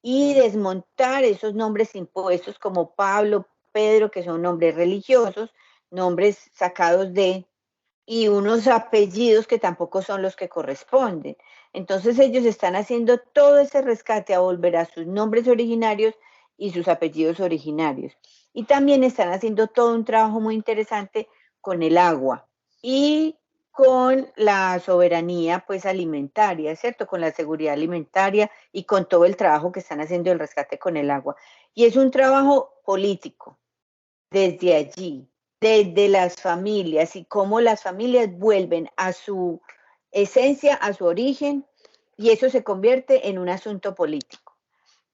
y desmontar esos nombres impuestos como Pablo, Pedro, que son nombres religiosos, nombres sacados y unos apellidos que tampoco son los que corresponden. Entonces ellos están haciendo todo ese rescate a volver a sus nombres originarios y sus apellidos originarios. Y también están haciendo todo un trabajo muy interesante con el agua y con la soberanía pues alimentaria, ¿cierto? Con la seguridad alimentaria y con todo el trabajo que están haciendo el rescate con el agua. Y es un trabajo político desde allí, desde las familias y cómo las familias vuelven a su esencia, a su origen, y eso se convierte en un asunto político,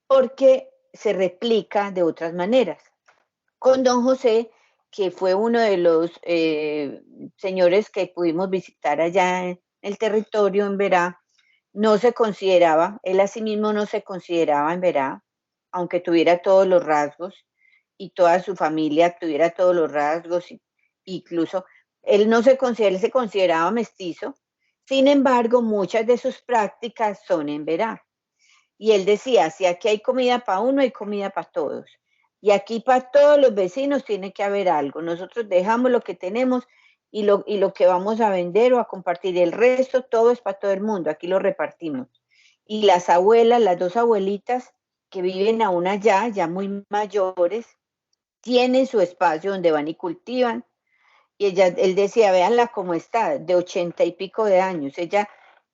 porque se replica de otras maneras. Con don José, que fue uno de los señores que pudimos visitar allá en el territorio en Verá, no se consideraba, él a sí mismo no se consideraba en Verá, aunque tuviera todos los rasgos y toda su familia tuviera todos los rasgos, incluso él no se considera, él se consideraba mestizo, sin embargo, muchas de sus prácticas son en Verá. Y él decía, si aquí hay comida para uno, hay comida para todos. Y aquí para todos los vecinos tiene que haber algo. Nosotros dejamos lo que tenemos y lo que vamos a vender o a compartir. El resto, todo es para todo el mundo. Aquí lo repartimos. Y las abuelas, las dos abuelitas que viven aún allá, ya muy mayores, tienen su espacio donde van y cultivan. Y él decía, véanla cómo está, de 80 y pico de años. Ella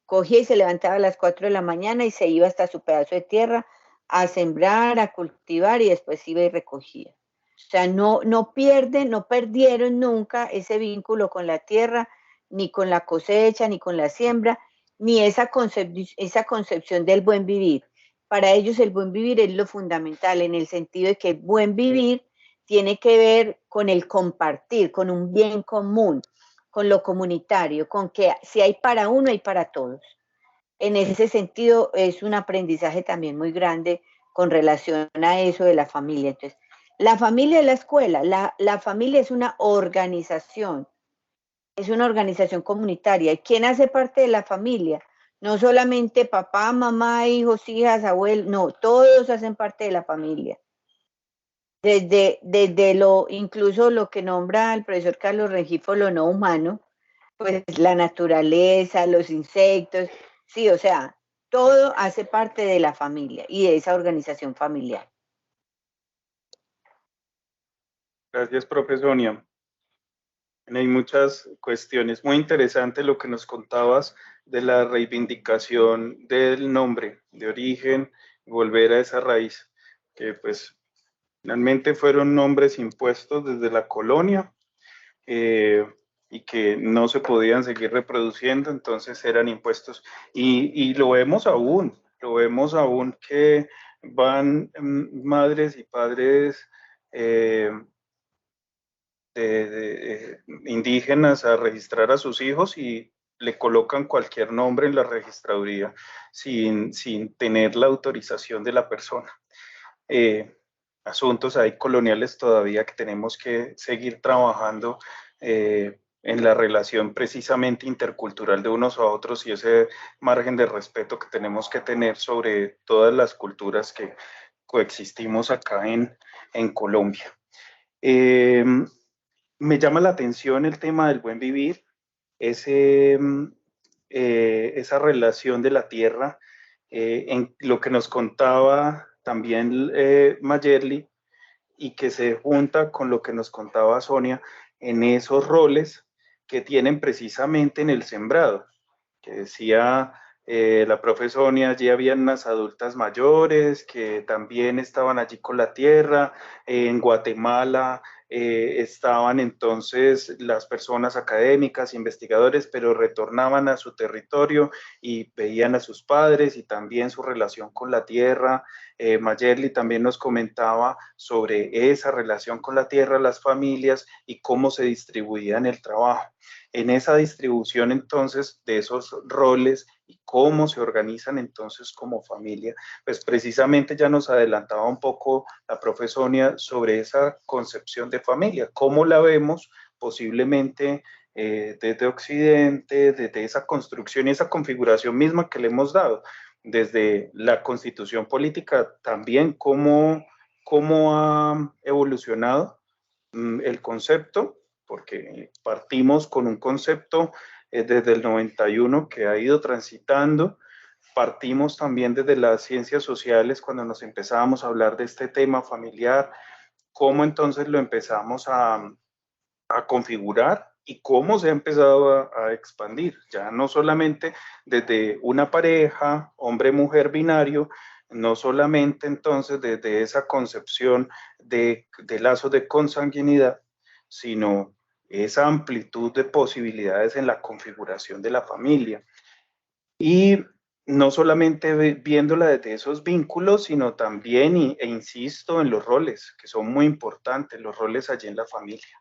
cogía y se levantaba a las 4 de la mañana y se iba hasta su pedazo de tierra a sembrar, a cultivar y después iba y recogía. O sea, no perdieron nunca ese vínculo con la tierra, ni con la cosecha, ni con la siembra, ni esa concepción del buen vivir. Para ellos el buen vivir es lo fundamental, en el sentido de que el buen vivir tiene que ver con el compartir, con un bien común, con lo comunitario, con que si hay para uno, hay para todos. En ese sentido, es un aprendizaje también muy grande con relación a eso de la familia. Entonces, la familia es la escuela, la familia es una organización comunitaria. ¿Y quién hace parte de la familia? No solamente papá, mamá, hijos, hijas, abuelos, no, todos hacen parte de la familia. Desde incluso lo que nombra el profesor Carlos Rengifo, lo no humano, pues la naturaleza, los insectos, sí, o sea, todo hace parte de la familia y de esa organización familiar. Gracias, profe Sonia. Hay muchas cuestiones muy interesantes lo que nos contabas de la reivindicación del nombre de origen, volver a esa raíz, que pues finalmente fueron nombres impuestos desde la colonia y que no se podían seguir reproduciendo, entonces eran impuestos. Y lo vemos aún que van madres y padres indígenas a registrar a sus hijos y le colocan cualquier nombre en la registraduría sin tener la autorización de la persona. Asuntos ahí coloniales todavía que tenemos que seguir trabajando en la relación precisamente intercultural de unos a otros y ese margen de respeto que tenemos que tener sobre todas las culturas que coexistimos acá en Colombia. Me llama la atención el tema del buen vivir, esa relación de la tierra, en lo que nos contaba también Mayerly, y que se junta con lo que nos contaba Sonia en esos roles que tienen precisamente en el sembrado, que decía la profe Sonia, allí habían unas adultas mayores que también estaban allí con la tierra, en Guatemala estaban entonces las personas académicas, investigadores, pero retornaban a su territorio y veían a sus padres y también su relación con la tierra. Mayerly también nos comentaba sobre esa relación con la tierra, las familias y cómo se distribuían el trabajo. En esa distribución entonces de esos roles y cómo se organizan entonces como familia, pues precisamente ya nos adelantaba un poco la profe Sonia sobre esa concepción de familia, cómo la vemos posiblemente desde Occidente, desde esa construcción y esa configuración misma que le hemos dado, desde la constitución política también, cómo ha evolucionado el concepto, porque partimos con un concepto desde el 91 que ha ido transitando, partimos también desde las ciencias sociales cuando nos empezábamos a hablar de este tema familiar, cómo entonces lo empezamos a configurar y cómo se ha empezado a expandir, ya no solamente desde una pareja, hombre-mujer binario, no solamente entonces desde esa concepción de lazos de consanguinidad, sino esa amplitud de posibilidades en la configuración de la familia. Y no solamente viéndola desde esos vínculos, sino también, e insisto, en los roles, que son muy importantes, los roles allí en la familia.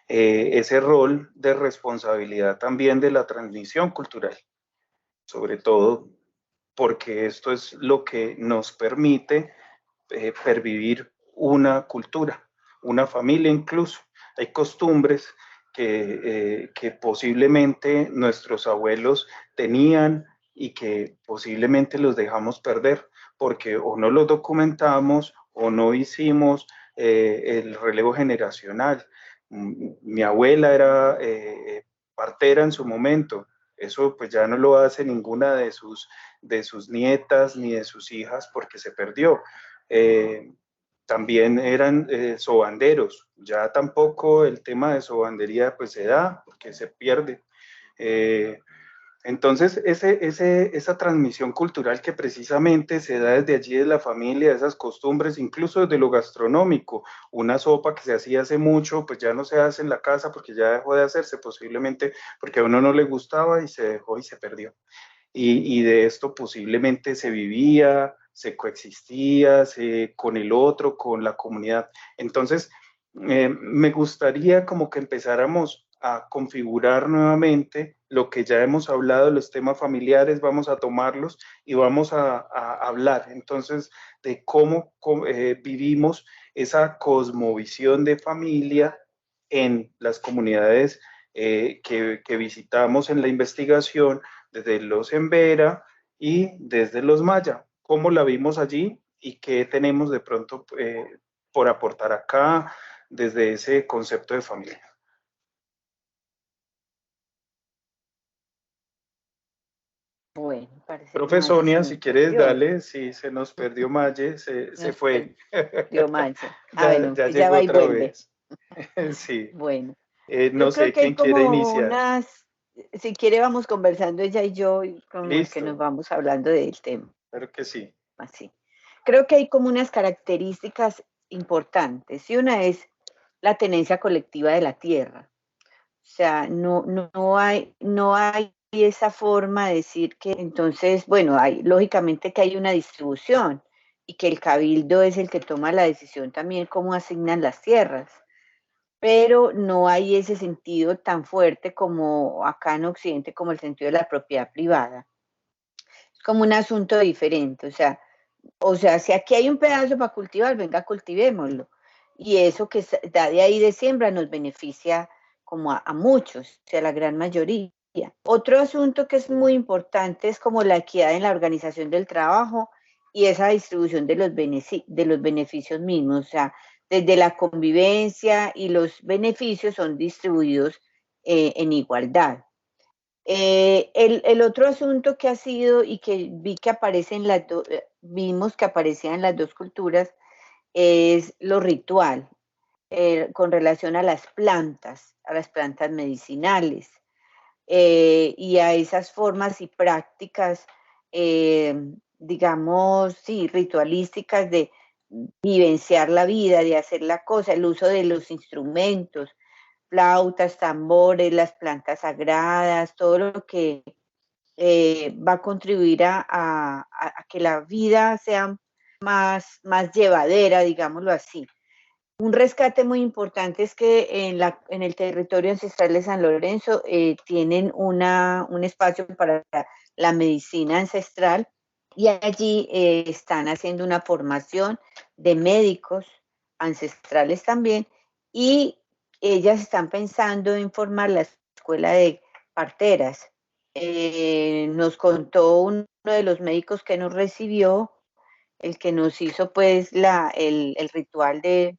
Ese rol de responsabilidad también de la transmisión cultural, sobre todo porque esto es lo que nos permite pervivir una cultura, una familia incluso. Hay costumbres que posiblemente nuestros abuelos tenían y que posiblemente los dejamos perder porque o no los documentamos o no hicimos el relevo generacional. Mi abuela era partera en su momento, eso pues ya no lo hace ninguna de sus nietas ni de sus hijas porque se perdió. También eran sobanderos, ya tampoco el tema de sobandería pues se da porque se pierde. Entonces, esa transmisión cultural que precisamente se da desde allí de la familia, esas costumbres, incluso desde lo gastronómico, una sopa que se hacía hace mucho, pues ya no se hace en la casa porque ya dejó de hacerse, posiblemente porque a uno no le gustaba y se dejó y se perdió. Y de esto posiblemente se vivía, se coexistía con el otro, con la comunidad. Entonces, me gustaría como que empezáramos a configurar nuevamente lo que ya hemos hablado, los temas familiares, vamos a tomarlos y vamos a hablar entonces de cómo vivimos esa cosmovisión de familia en las comunidades que visitamos en la investigación, desde los Embera y desde los Maya. ¿Cómo la vimos allí y qué tenemos de pronto por aportar acá desde ese concepto de familia? Bueno, parece Profe Sonia, si quieres, dale, si se nos perdió Maye, se fue. Perdió Maye. Bueno, ya pues llegó va y otra vuelve. vez. Sí. Bueno. No sé quién quiere iniciar. Si quiere vamos conversando ella y yo, y como es que nos vamos hablando del tema. Claro que sí. Así. Creo que hay como unas características importantes, y una es la tenencia colectiva de la tierra. O sea, no hay esa forma de decir que entonces, bueno, lógicamente que hay una distribución y que el cabildo es el que toma la decisión también cómo asignan las tierras, pero no hay ese sentido tan fuerte como acá en Occidente, como el sentido de la propiedad privada. Es como un asunto diferente, o sea, si aquí hay un pedazo para cultivar, venga, cultivémoslo. Y eso que da de ahí de siembra nos beneficia como a muchos, o sea, a la gran mayoría. Otro asunto que es muy importante es como la equidad en la organización del trabajo y esa distribución de los beneficios mismos, o sea, desde la convivencia y los beneficios son distribuidos en igualdad. El otro asunto que ha sido y que vi que aparece en vimos que aparecía en las dos culturas es lo ritual, con relación a las plantas medicinales, y a esas formas y prácticas, digamos, sí, ritualísticas de vivenciar la vida, de hacer la cosa, el uso de los instrumentos, flautas, tambores, las plantas sagradas, todo lo que va a contribuir a que la vida sea más llevadera, digámoslo así. Un rescate muy importante es que en el territorio ancestral de San Lorenzo tienen un espacio para la medicina ancestral y allí están haciendo una formación de médicos ancestrales también, y ellas están pensando en formar la escuela de parteras. Nos contó uno de los médicos que nos recibió, el que nos hizo pues el ritual de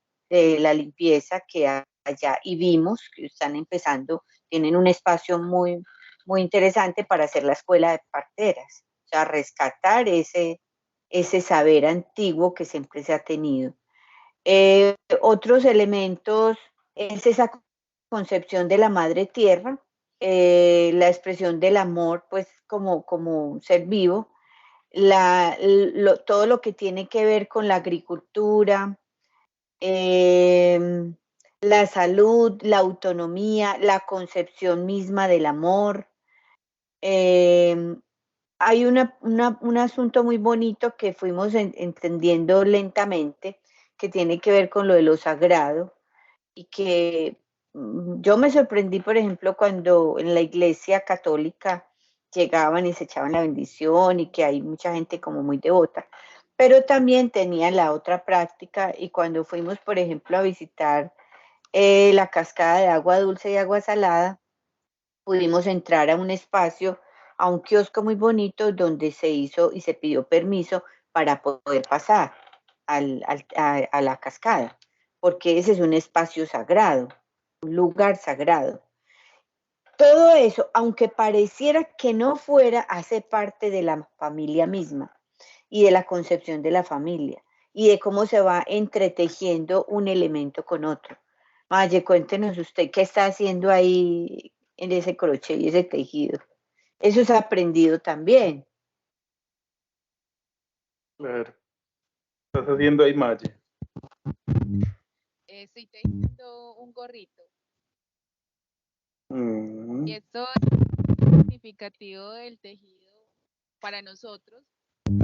la limpieza que allá, y vimos que están empezando, tienen un espacio muy, muy interesante para hacer la escuela de parteras, o sea, rescatar ese saber antiguo que siempre se ha tenido. Otros elementos es esa concepción de la madre tierra, la expresión del amor, pues como un ser vivo, todo lo que tiene que ver con la agricultura, la salud, la autonomía, la concepción misma del amor. Hay un asunto muy bonito que fuimos entendiendo lentamente, que tiene que ver con lo de lo sagrado, y que yo me sorprendí, por ejemplo, cuando en la iglesia católica llegaban y se echaban la bendición, y que hay mucha gente como muy devota, pero también tenían la otra práctica, y cuando fuimos, por ejemplo, a visitar la cascada de agua dulce y agua salada, pudimos entrar a un espacio, a un kiosco muy bonito, donde se hizo y se pidió permiso para poder pasar a la cascada, porque ese es un espacio sagrado, un lugar sagrado. Todo eso, aunque pareciera que no fuera, hace parte de la familia misma y de la concepción de la familia y de cómo se va entretejiendo un elemento con otro. Maye, cuéntenos usted qué está haciendo ahí en ese crochet y ese tejido. Eso es aprendido también. Claro. ¿Estás haciendo ahí, Maye? Estoy tejiendo un gorrito. Y esto es significativo del tejido para nosotros,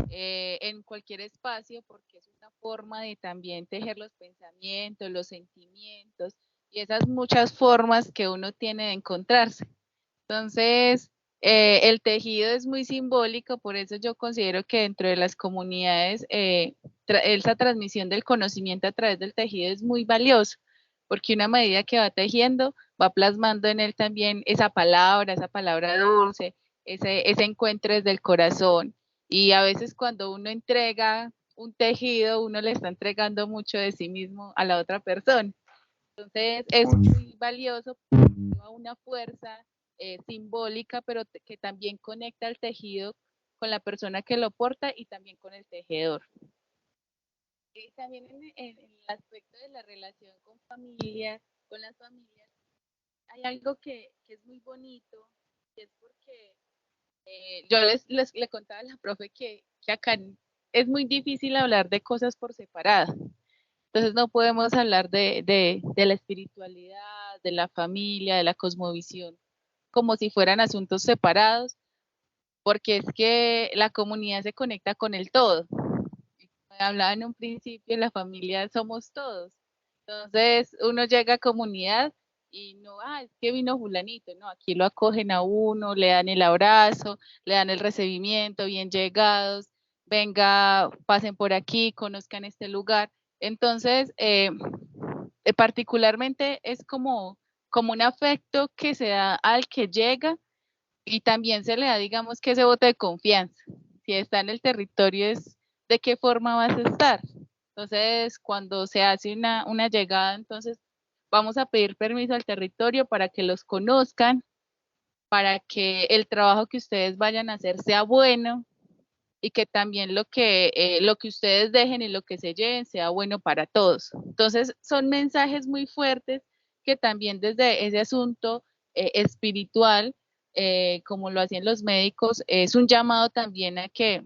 en cualquier espacio, porque es una forma de también tejer los pensamientos, los sentimientos y esas muchas formas que uno tiene de encontrarse. Entonces, el tejido es muy simbólico, por eso yo considero que dentro de las comunidades esa transmisión del conocimiento a través del tejido es muy valioso, porque una medida que va tejiendo va plasmando en él también esa palabra dulce, ese encuentro desde el corazón. Y a veces cuando uno entrega un tejido, uno le está entregando mucho de sí mismo a la otra persona. Entonces es muy valioso, lleva una fuerza simbólica, pero que también conecta el tejido con la persona que lo porta y también con el tejedor. Y también en el aspecto de la relación con familia, con las familias, hay algo que es muy bonito, y es porque yo le contaba a la profe que acá es muy difícil hablar de cosas por separado. Entonces no podemos hablar de la espiritualidad, de la familia, de la cosmovisión, como si fueran asuntos separados, porque es que la comunidad se conecta con el todo. Hablaba en un principio, la familia somos todos. Entonces uno llega a comunidad y no, es que vino fulanito, no, aquí lo acogen a uno, le dan el abrazo, le dan el recibimiento, bien llegados, venga, pasen por aquí, conozcan este lugar. Entonces, particularmente es como como un afecto que se da al que llega y también se le da, digamos, que ese voto de confianza. Si está en el territorio es de qué forma vas a estar. Entonces, cuando se hace una llegada, entonces vamos a pedir permiso al territorio para que los conozcan, para que el trabajo que ustedes vayan a hacer sea bueno y que también lo que ustedes dejen y lo que se lleven sea bueno para todos. Entonces, son mensajes muy fuertes que también desde ese asunto espiritual, como lo hacían los médicos, es un llamado también a que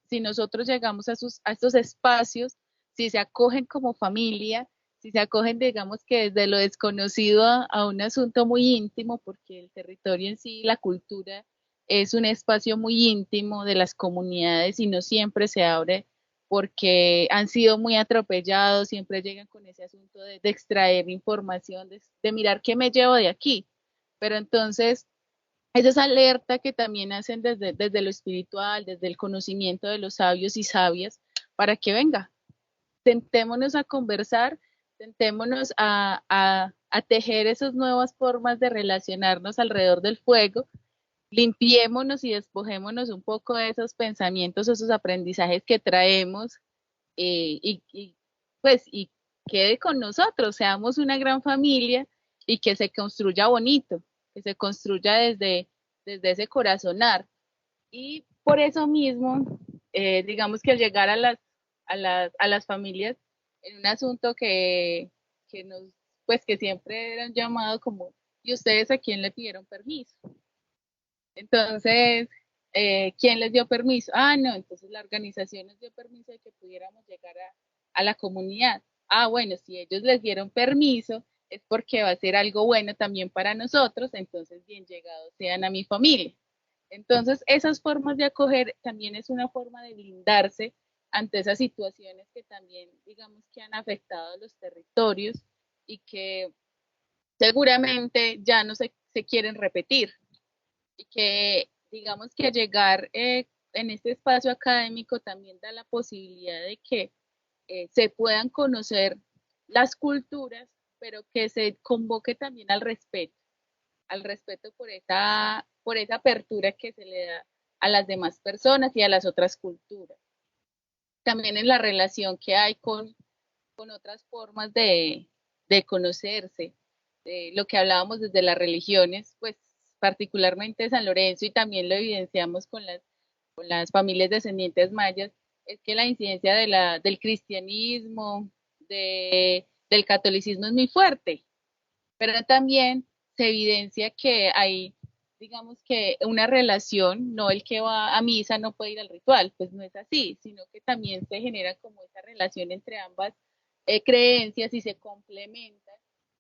si nosotros llegamos a estos espacios, si se acogen como familia, si se acogen, digamos que desde lo desconocido a un asunto muy íntimo, porque el territorio en sí, la cultura, es un espacio muy íntimo de las comunidades y no siempre se abre porque han sido muy atropellados, siempre llegan con ese asunto de extraer información, de mirar qué me llevo de aquí. Pero entonces, esa alerta que también hacen desde lo espiritual, desde el conocimiento de los sabios y sabias, para que venga, tentémonos a conversar, tentémonos a tejer esas nuevas formas de relacionarnos alrededor del fuego, limpiémonos y despojémonos un poco de esos pensamientos, esos aprendizajes que traemos pues y quede con nosotros, seamos una gran familia y que se construya bonito, que se construya desde ese corazonar. Y por eso mismo, digamos que al llegar a las familias en un asunto que nos, pues que siempre eran llamados como, ¿y ustedes a quién le pidieron permiso? Entonces, ¿quién les dio permiso? Ah, no, entonces la organización nos dio permiso de que pudiéramos llegar a la comunidad. Ah, bueno, si ellos les dieron permiso, es porque va a ser algo bueno también para nosotros, entonces bien llegados sean a mi familia. Entonces, esas formas de acoger también es una forma de blindarse ante esas situaciones que también, digamos, que han afectado a los territorios y que seguramente ya no se quieren repetir y que digamos que llegar en este espacio académico también da la posibilidad de que se puedan conocer las culturas, pero que se convoque también al respeto por esa apertura que se le da a las demás personas y a las otras culturas. También en la relación que hay con otras formas de conocerse, de lo que hablábamos desde las religiones, pues particularmente San Lorenzo y también lo evidenciamos con las familias descendientes mayas, es que la incidencia del cristianismo, del catolicismo es muy fuerte, pero también se evidencia que hay, digamos que una relación, no el que va a misa no puede ir al ritual, pues no es así, sino que también se genera como esa relación entre ambas creencias y se complementan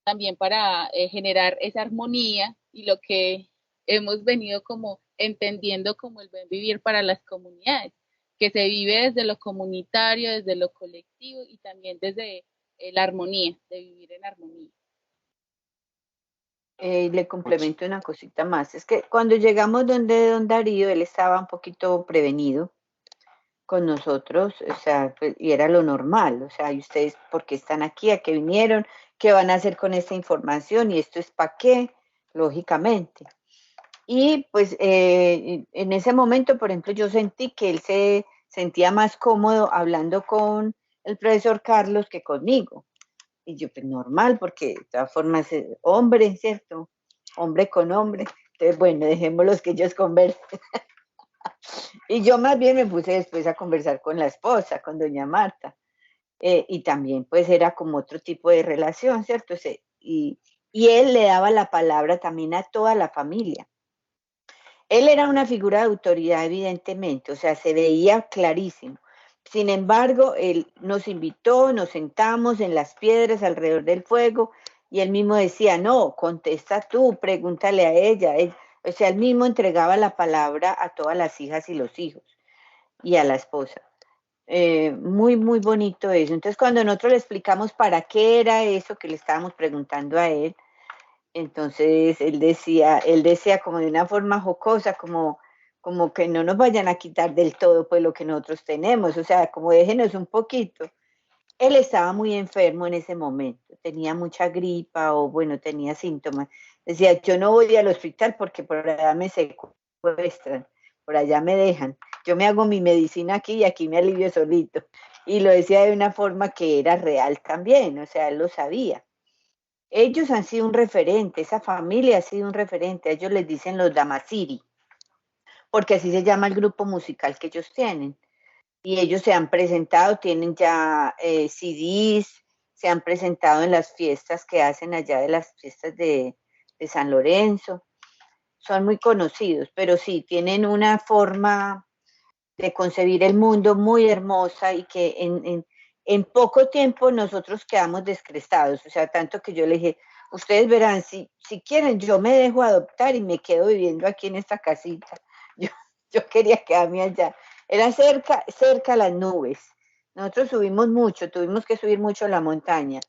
también para generar esa armonía y lo que hemos venido como entendiendo como el buen vivir para las comunidades, que se vive desde lo comunitario, desde lo colectivo y también desde la armonía, de vivir en armonía. Le complemento una cosita más, es que cuando llegamos donde don Darío, él estaba un poquito prevenido con nosotros, o sea, pues, y era lo normal, o sea, ¿y ustedes por qué están aquí? ¿A qué vinieron? ¿Qué van a hacer con esta información? ¿Y esto es para qué? Lógicamente. Y pues en ese momento, por ejemplo, yo sentí que él se sentía más cómodo hablando con el profesor Carlos que conmigo. Y yo, pues normal, porque de todas formas, hombre, ¿cierto? Hombre con hombre. Entonces, bueno, dejémoslos que ellos conversen. Y yo más bien me puse después a conversar con la esposa, con doña Marta. Y también, pues, era como otro tipo de relación, ¿cierto? Y él le daba la palabra también a toda la familia. Él era una figura de autoridad, evidentemente, o sea, se veía clarísimo. Sin embargo, él nos invitó, nos sentamos en las piedras alrededor del fuego y él mismo decía, no, contesta tú, pregúntale a ella. O sea, él mismo entregaba la palabra a todas las hijas y los hijos y a la esposa. Muy, muy bonito eso. Entonces, cuando nosotros le explicamos para qué era eso que le estábamos preguntando a él, entonces él decía como de una forma jocosa, como que no nos vayan a quitar del todo pues lo que nosotros tenemos, o sea, como déjenos un poquito. Él estaba muy enfermo en ese momento, tenía mucha gripa o bueno, tenía síntomas. Decía, yo no voy al hospital porque por allá me secuestran, por allá me dejan. Yo me hago mi medicina aquí y aquí me alivio solito. Y lo decía de una forma que era real también, o sea, él lo sabía. Ellos han sido un referente, esa familia ha sido un referente, a ellos les dicen los Damasiri, porque así se llama el grupo musical que ellos tienen. Y ellos se han presentado, tienen ya CDs, se han presentado en las fiestas que hacen allá de las fiestas de San Lorenzo. Son muy conocidos, pero sí, tienen una forma de concebir el mundo muy hermosa y que en poco tiempo nosotros quedamos descrestados. O sea, tanto que yo le dije, ustedes verán, si quieren, yo me dejo adoptar y me quedo viviendo aquí en esta casita. Yo quería quedarme allá. Era cerca a las nubes. Nosotros subimos mucho, tuvimos que subir mucho a la montaña,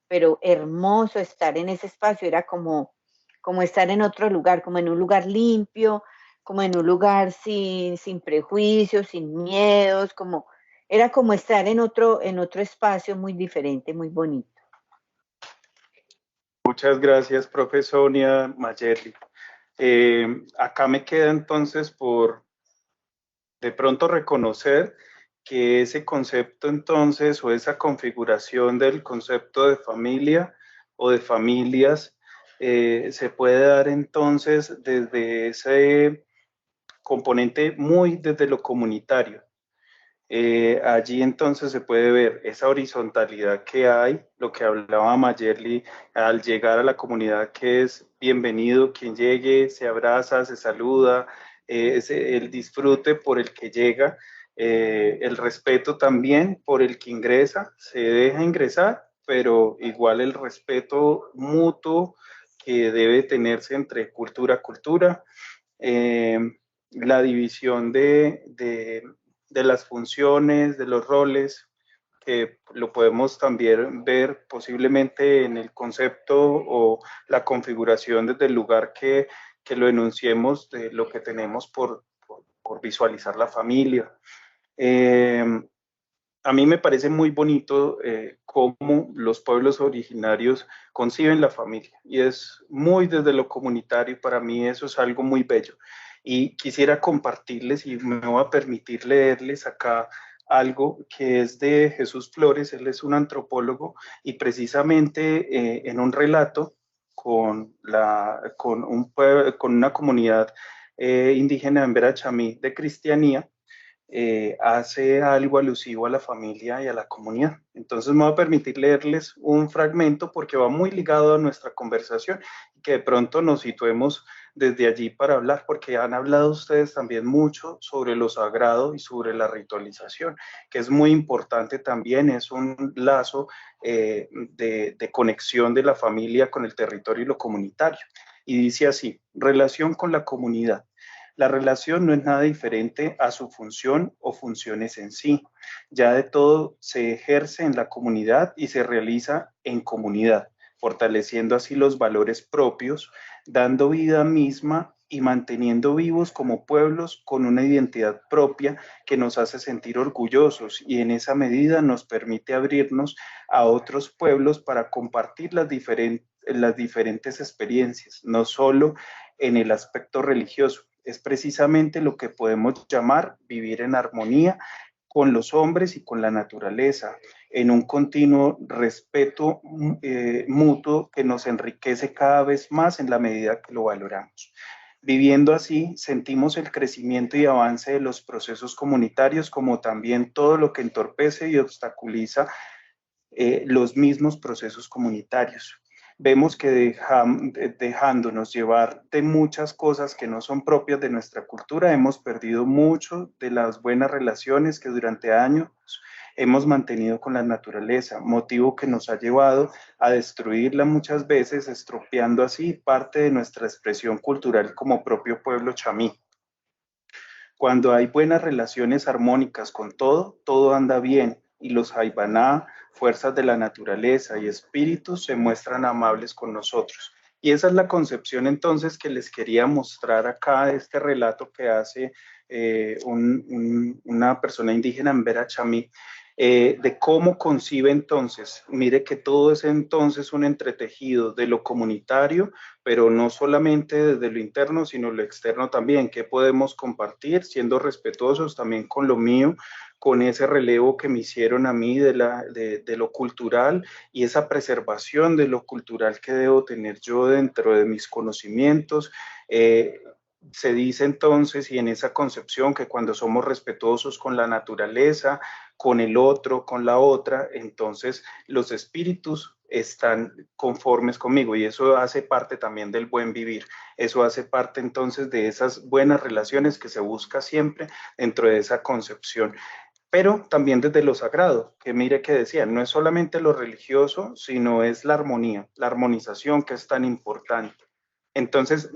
pero hermoso estar en ese espacio, era como estar en otro lugar, como en un lugar limpio, como en un lugar sin prejuicios, sin miedos, era como estar en otro espacio muy diferente, muy bonito. Muchas gracias, profe Sonia Mayerly. Acá me queda entonces por de pronto reconocer que ese concepto entonces o esa configuración del concepto de familia o de familias se puede dar entonces desde ese componente muy desde lo comunitario. Allí entonces se puede ver esa horizontalidad que hay, lo que hablaba Mayerly, al llegar a la comunidad que es bienvenido, quien llegue, se abraza, se saluda, el disfrute por el que llega, el respeto también por el que ingresa, se deja ingresar, pero igual el respeto mutuo que debe tenerse entre cultura a cultura, la división de las funciones, de los roles, que lo podemos también ver posiblemente en el concepto o la configuración desde el lugar que lo enunciemos de lo que tenemos por visualizar la familia. A mí me parece muy bonito cómo los pueblos originarios conciben la familia y es muy desde lo comunitario, para mí eso es algo muy bello. Y quisiera compartirles y me voy a permitir leerles acá algo que es de Jesús Flores, él es un antropólogo y precisamente en un relato con una comunidad indígena en Verachamí de cristianía, hace algo alusivo a la familia y a la comunidad. Entonces me voy a permitir leerles un fragmento porque va muy ligado a nuestra conversación y que de pronto nos situemos desde allí para hablar, porque han hablado ustedes también mucho sobre lo sagrado y sobre la ritualización, que es muy importante también, es un lazo de conexión de la familia con el territorio y lo comunitario. Y dice así, relación con la comunidad. La relación no es nada diferente a su función o funciones en sí. Ya de todo se ejerce en la comunidad y se realiza en comunidad, fortaleciendo así los valores propios, dando vida misma y manteniendo vivos como pueblos con una identidad propia que nos hace sentir orgullosos y en esa medida nos permite abrirnos a otros pueblos para compartir las diferentes experiencias, no solo en el aspecto religioso. Es precisamente lo que podemos llamar vivir en armonía con los hombres y con la naturaleza, en un continuo respeto mutuo que nos enriquece cada vez más en la medida que lo valoramos. Viviendo así, sentimos el crecimiento y avance de los procesos comunitarios, como también todo lo que entorpece y obstaculiza los mismos procesos comunitarios. Vemos que dejándonos llevar de muchas cosas que no son propias de nuestra cultura, hemos perdido mucho de las buenas relaciones que durante años hemos mantenido con la naturaleza, motivo que nos ha llevado a destruirla muchas veces, estropeando así parte de nuestra expresión cultural como propio pueblo chamí. Cuando hay buenas relaciones armónicas con todo, todo anda bien y los Jaibaná, fuerzas de la naturaleza y espíritus se muestran amables con nosotros. Y esa es la concepción entonces que les quería mostrar acá de este relato que hace una persona indígena en Verachamí. de cómo concibe entonces. Mire que todo es entonces un entretejido de lo comunitario, pero no solamente desde lo interno, sino lo externo también. ¿Qué podemos compartir siendo respetuosos también con lo mío, con ese relevo que me hicieron a mí de lo cultural y esa preservación de lo cultural que debo tener yo dentro de mis conocimientos? Se dice entonces, y en esa concepción, que cuando somos respetuosos con la naturaleza, con el otro, con la otra, entonces los espíritus están conformes conmigo, y eso hace parte también del buen vivir. Eso hace parte entonces de esas buenas relaciones que se busca siempre dentro de esa concepción. Pero también desde lo sagrado, que mire que decía, no es solamente lo religioso, sino es la armonía, la armonización, que es tan importante. Entonces,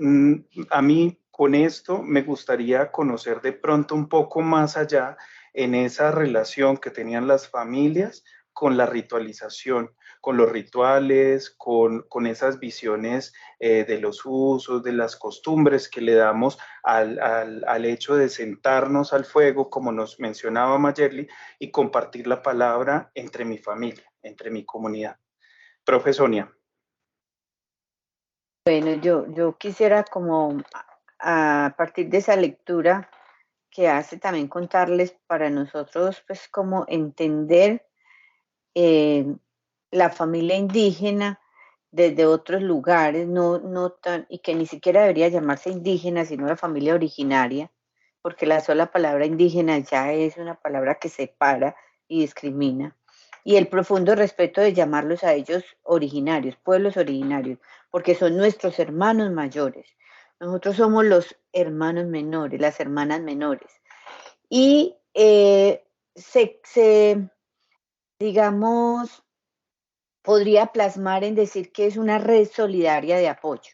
a mí con esto me gustaría conocer de pronto un poco más allá en esa relación que tenían las familias con la ritualización, con los rituales, con esas visiones de los usos, de las costumbres que le damos al hecho de sentarnos al fuego, como nos mencionaba Mayerly, y compartir la palabra entre mi familia, entre mi comunidad. Profe Sonia. Bueno, yo quisiera como a partir de esa lectura que hace también contarles para nosotros pues como entender la familia indígena desde otros lugares, no tan, y que ni siquiera debería llamarse indígena, sino la familia originaria, porque la sola palabra indígena ya es una palabra que separa y discrimina. Y el profundo respeto de llamarlos a ellos originarios, pueblos originarios, porque son nuestros hermanos mayores. Nosotros somos los hermanos menores, las hermanas menores. Y digamos, podría plasmar en decir que es una red solidaria de apoyo.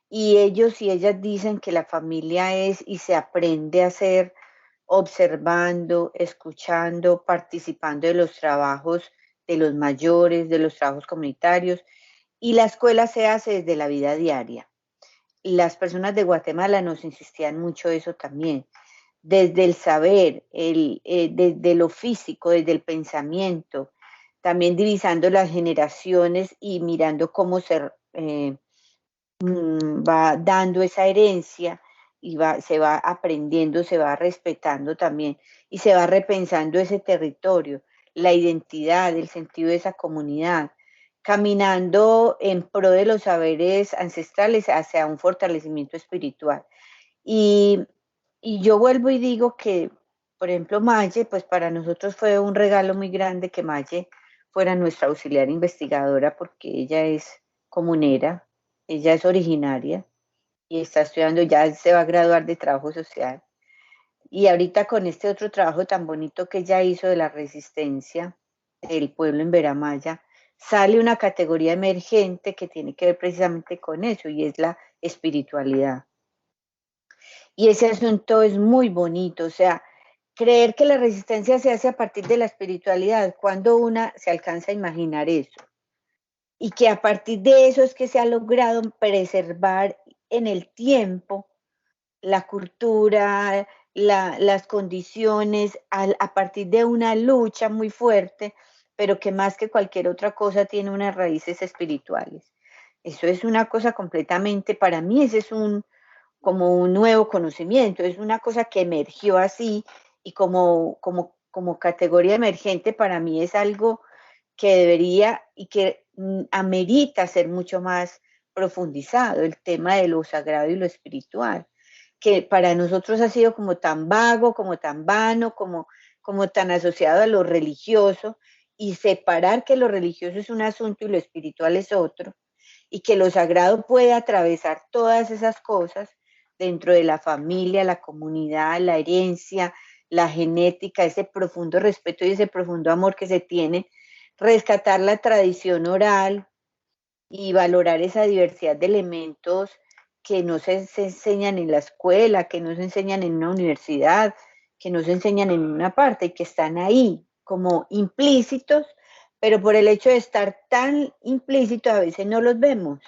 Y ellos y ellas dicen que la familia es y se aprende a ser observando, escuchando, participando de los trabajos de los mayores, de los trabajos comunitarios, y la escuela se hace desde la vida diaria. Las personas de Guatemala nos insistían mucho eso también, desde el saber, desde lo físico, desde el pensamiento, también divisando las generaciones y mirando cómo se va dando esa herencia y se va aprendiendo, se va respetando también y se va repensando ese territorio, la identidad, el sentido de esa comunidad, caminando en pro de los saberes ancestrales hacia un fortalecimiento espiritual. Y yo vuelvo y digo que, por ejemplo, Maye, pues para nosotros fue un regalo muy grande que Maye fuera nuestra auxiliar investigadora, porque ella es comunera, ella es originaria y está estudiando, ya se va a graduar de trabajo social. Y ahorita con este otro trabajo tan bonito que ella hizo de la resistencia del pueblo en Veramaya, sale una categoría emergente que tiene que ver precisamente con eso, y es la espiritualidad. Y ese asunto es muy bonito, o sea, creer que la resistencia se hace a partir de la espiritualidad, cuando una se alcanza a imaginar eso. Y que a partir de eso es que se ha logrado preservar en el tiempo la cultura, las condiciones, a partir de una lucha muy fuerte, pero que más que cualquier otra cosa tiene unas raíces espirituales. Eso es una cosa completamente, para mí ese es como un nuevo conocimiento, es una cosa que emergió así y como categoría emergente para mí es algo que debería y que amerita ser mucho más profundizado, el tema de lo sagrado y lo espiritual, que para nosotros ha sido como tan vago, como tan vano, como tan asociado a lo religioso, y separar que lo religioso es un asunto y lo espiritual es otro, y que lo sagrado puede atravesar todas esas cosas dentro de la familia, la comunidad, la herencia, la genética, ese profundo respeto y ese profundo amor que se tiene, rescatar la tradición oral y valorar esa diversidad de elementos que no se enseñan en la escuela, que no se enseñan en una universidad, que no se enseñan en una parte y que están ahí como implícitos, pero por el hecho de estar tan implícitos a veces no los vemos.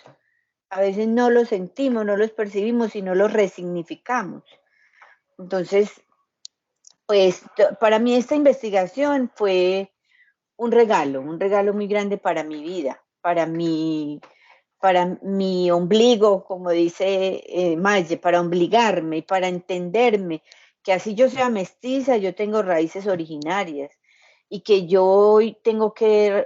A veces no los sentimos, no los percibimos y no los resignificamos. Entonces, Pues para mí esta investigación fue un regalo muy grande para mi vida, para mi ombligo, como dice Maye, para obligarme, para entenderme, que así yo sea mestiza, yo tengo raíces originarias y que yo hoy tengo que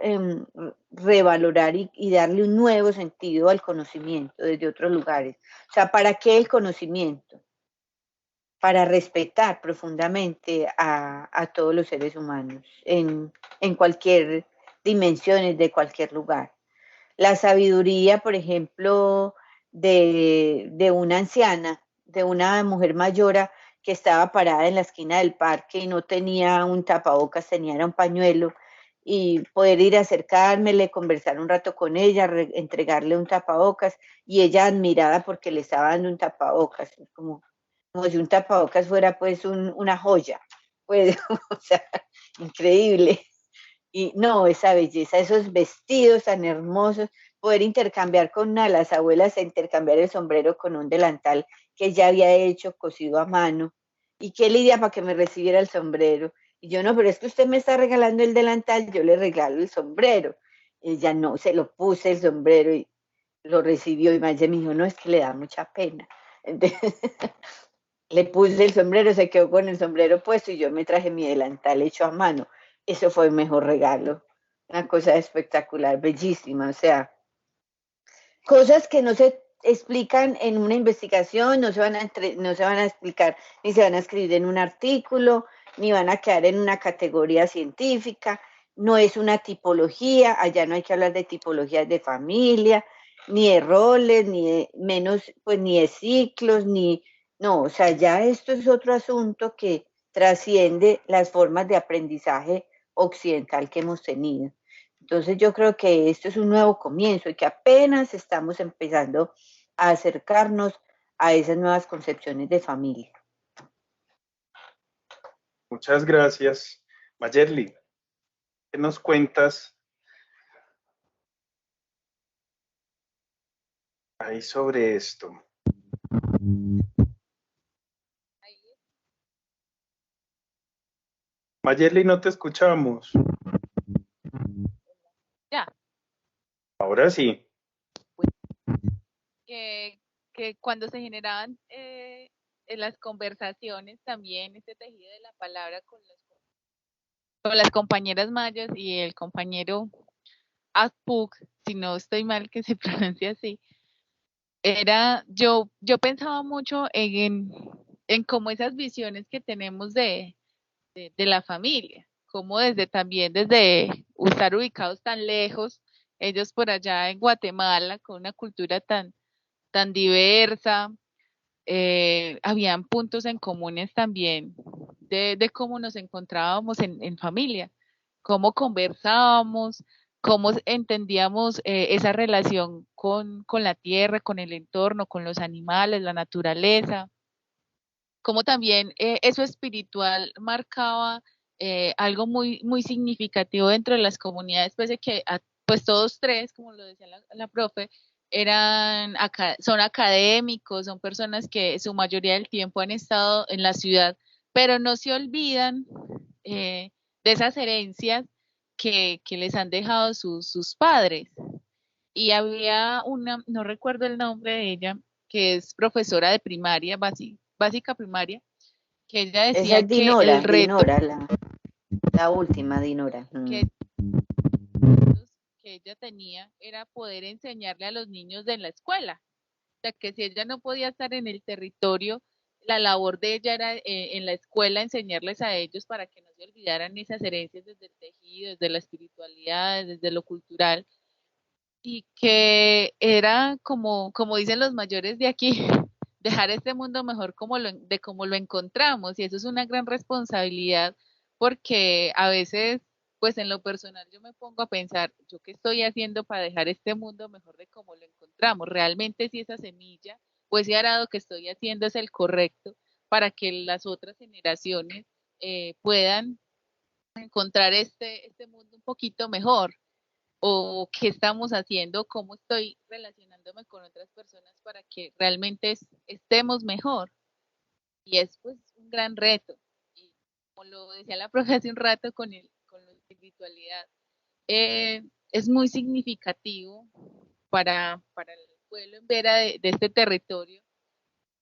revalorar y darle un nuevo sentido al conocimiento desde otros lugares. O sea, ¿para qué el conocimiento? Para respetar profundamente a todos los seres humanos en cualquier dimensión, de cualquier lugar. La sabiduría, por ejemplo, de una anciana, de una mujer mayor que estaba parada en la esquina del parque y no tenía un tapabocas, tenía un pañuelo, y poder ir a acercármele, conversar un rato con ella, entregarle un tapabocas, y ella admirada porque le estaba dando un tapabocas, como si un tapabocas fuera pues una joya, pues, o sea, increíble. Y no, esa belleza, esos vestidos tan hermosos, poder intercambiar con una de las abuelas, intercambiar el sombrero con un delantal que ya había hecho, cosido a mano. Y qué lidia para que me recibiera el sombrero. Y yo, no, pero es que usted me está regalando el delantal, yo le regalo el sombrero. Y ella, no, se lo puse el sombrero y lo recibió. Y Maya me dijo, no, es que le da mucha pena. Entonces, le puse el sombrero, se quedó con el sombrero puesto y yo me traje mi delantal hecho a mano. Eso fue el mejor regalo. Una cosa espectacular, bellísima. O sea, cosas que no se explican en una investigación, no se van a explicar, ni se van a escribir en un artículo, ni van a quedar en una categoría científica. No es una tipología, allá no hay que hablar de tipologías de familia, ni de roles, ni de menos, pues ni de ciclos, ni, no, o sea, ya esto es otro asunto que trasciende las formas de aprendizaje occidental que hemos tenido. Entonces yo creo que esto es un nuevo comienzo y que apenas estamos empezando a acercarnos a esas nuevas concepciones de familia. Muchas gracias. Mayerly, ¿qué nos cuentas ahí sobre esto? Mayerly, no te escuchamos. Ya. Ahora sí. Que cuando se generaban en las conversaciones también este tejido de la palabra con las compañeras mayas y el compañero Apuk, si no estoy mal que se pronuncia así, yo pensaba mucho en cómo esas visiones que tenemos de la familia, como desde estar ubicados tan lejos, ellos por allá en Guatemala, con una cultura tan diversa, habían puntos en comunes también de cómo nos encontrábamos en familia, cómo conversábamos, cómo entendíamos esa relación con la tierra, con el entorno, con los animales, la naturaleza, cómo también eso espiritual marcaba algo muy significativo dentro de las comunidades, pues de que pues todos tres, como lo decía la profe, son académicos, son personas que su mayoría del tiempo han estado en la ciudad, pero no se olvidan de esas herencias que les han dejado sus padres. Y había una, no recuerdo el nombre de ella, que es profesora de primaria, básica primaria, que ella Esa decía es que el reto la última Dinora. que, que ella tenía era poder enseñarle a los niños de la escuela. O sea, que si ella no podía estar en el territorio, la labor de ella era en la escuela enseñarles a ellos para que no se olvidaran esas herencias desde el tejido, desde la espiritualidad, desde lo cultural, y que era como dicen los mayores de aquí, dejar este mundo mejor de como lo encontramos, y eso es una gran responsabilidad porque a veces, pues en lo personal yo me pongo a pensar, ¿yo qué estoy haciendo para dejar este mundo mejor de como lo encontramos? Realmente si esa semilla o ese arado que estoy haciendo es el correcto para que las otras generaciones puedan encontrar este mundo un poquito mejor, o qué estamos haciendo, cómo estoy relacionándome con otras personas para que realmente estemos mejor. Y es pues un gran reto. Y como lo decía la profe hace un rato con la espiritualidad, es muy significativo para el pueblo en Vera de este territorio,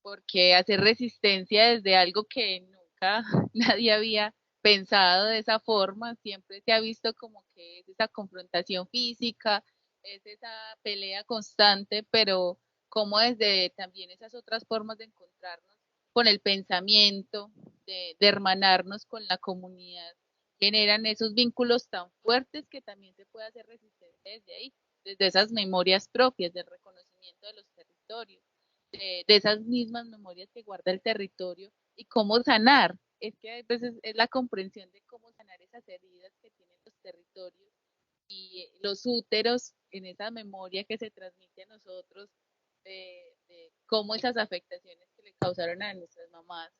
porque hacer resistencia desde algo que nunca nadie había pensado de esa forma, siempre se ha visto como que es esa confrontación física, es esa pelea constante, pero como desde también esas otras formas de encontrarnos con el pensamiento, de hermanarnos con la comunidad, generan esos vínculos tan fuertes que también se puede hacer resistencia desde ahí, desde esas memorias propias del reconocimiento de los territorios, de esas mismas memorias que guarda el territorio y cómo sanar. Es que a veces es la comprensión de cómo sanar esas heridas que tienen los territorios y los úteros en esa memoria que se transmite a nosotros, de cómo esas afectaciones que le causaron a nuestras mamás,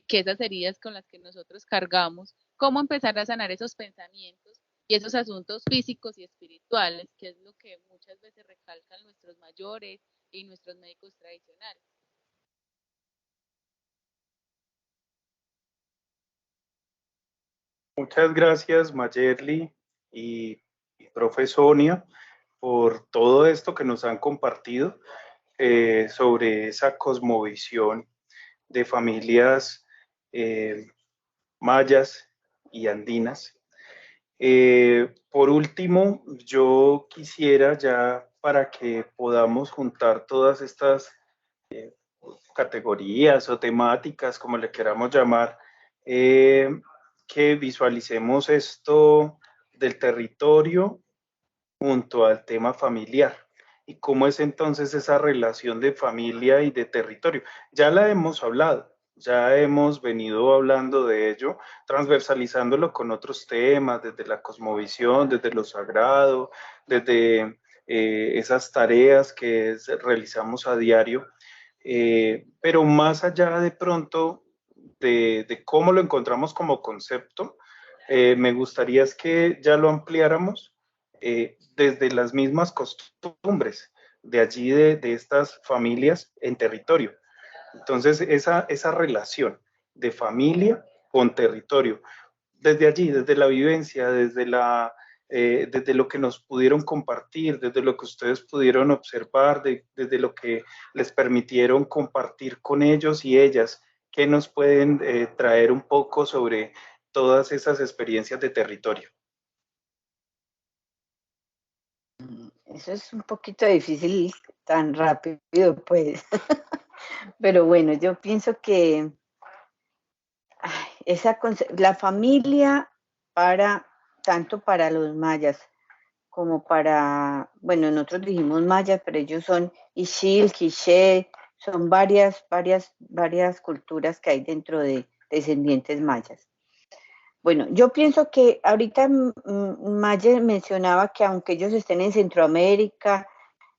que esas heridas con las que nosotros cargamos, cómo empezar a sanar esos pensamientos y esos asuntos físicos y espirituales, que es lo que muchas veces recalcan nuestros mayores y nuestros médicos tradicionales. Muchas gracias, Mayerly y profe Sonia, por todo esto que nos han compartido sobre esa cosmovisión de familias mayas y andinas. Por último, yo quisiera ya para que podamos juntar todas estas categorías o temáticas, como le queramos llamar, que visualicemos esto del territorio junto al tema familiar y cómo es entonces esa relación de familia y de territorio. Ya la hemos hablado, ya hemos venido hablando de ello, transversalizándolo con otros temas, desde la cosmovisión, desde lo sagrado, desde esas tareas que realizamos a diario, pero más allá de pronto de cómo lo encontramos como concepto, me gustaría es que ya lo ampliáramos desde las mismas costumbres de allí, de estas familias en territorio. Entonces, esa relación de familia con territorio, desde allí, desde la vivencia, desde lo que nos pudieron compartir, desde lo que ustedes pudieron observar, desde lo que les permitieron compartir con ellos y ellas, que nos pueden traer un poco sobre todas esas experiencias de territorio. Eso es un poquito difícil tan rápido, pues. Pero bueno, yo pienso que la familia tanto para los mayas como para, bueno, nosotros dijimos mayas, pero ellos son Ixil, Quiché, son varias culturas que hay dentro de descendientes mayas. Bueno, yo pienso que ahorita Mayer mencionaba que aunque ellos estén en Centroamérica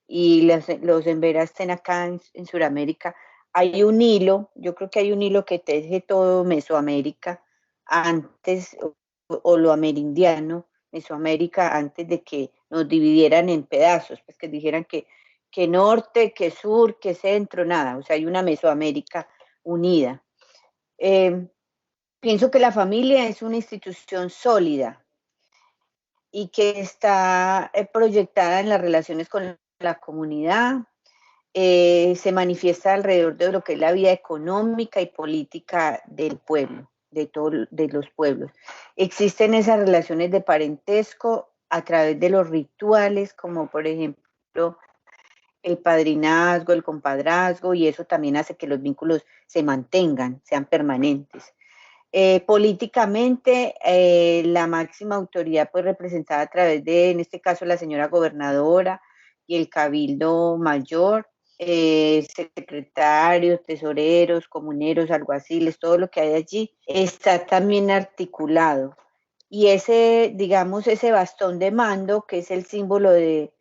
y los Embera estén acá en Sudamérica, hay un hilo, yo creo que hay un hilo que teje todo Mesoamérica antes, o lo amerindiano, Mesoamérica, antes de que nos dividieran en pedazos, pues que dijeran que norte, que sur, que centro, nada, o sea, hay una Mesoamérica unida. Pienso que la familia es una institución sólida y que está proyectada en las relaciones con la comunidad, se manifiesta alrededor de lo que es la vida económica y política del pueblo, de los pueblos. Existen esas relaciones de parentesco a través de los rituales, como por ejemplo el padrinazgo, el compadrazgo, y eso también hace que los vínculos se mantengan, sean permanentes. Políticamente, la máxima autoridad pues representada a través de, en este caso, la señora gobernadora y el cabildo mayor, secretarios, tesoreros, comuneros, alguaciles, todo lo que hay allí, está también articulado. Y ese, digamos, ese bastón de mando, que es el símbolo de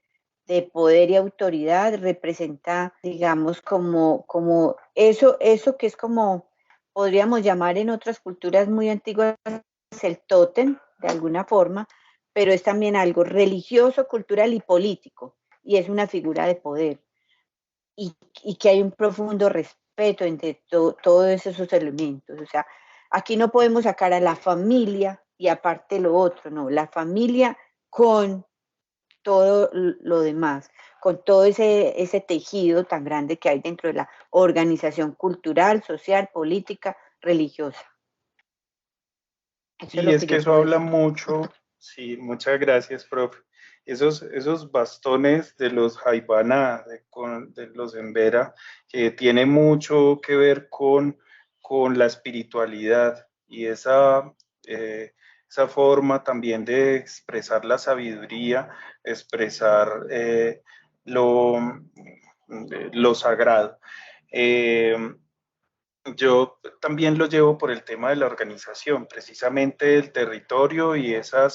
poder y autoridad, representa, digamos, como eso que es como, podríamos llamar en otras culturas muy antiguas, el tótem, de alguna forma, pero es también algo religioso, cultural y político, y es una figura de poder. Y que hay un profundo respeto entre todos esos elementos. O sea, aquí no podemos sacar a la familia y aparte lo otro, no, la familia con todo lo demás, con todo ese tejido tan grande que hay dentro de la organización cultural, social, política, religiosa. Eso es Y lo es que que yo eso puedo habla decir. mucho, sí, muchas gracias, profe. Esos bastones de los Jaivana, de los Embera, que tiene mucho que ver con la espiritualidad y esa forma también de expresar la sabiduría, expresar lo sagrado. Eh, yo también lo llevo por el tema de la organización, precisamente el territorio y esa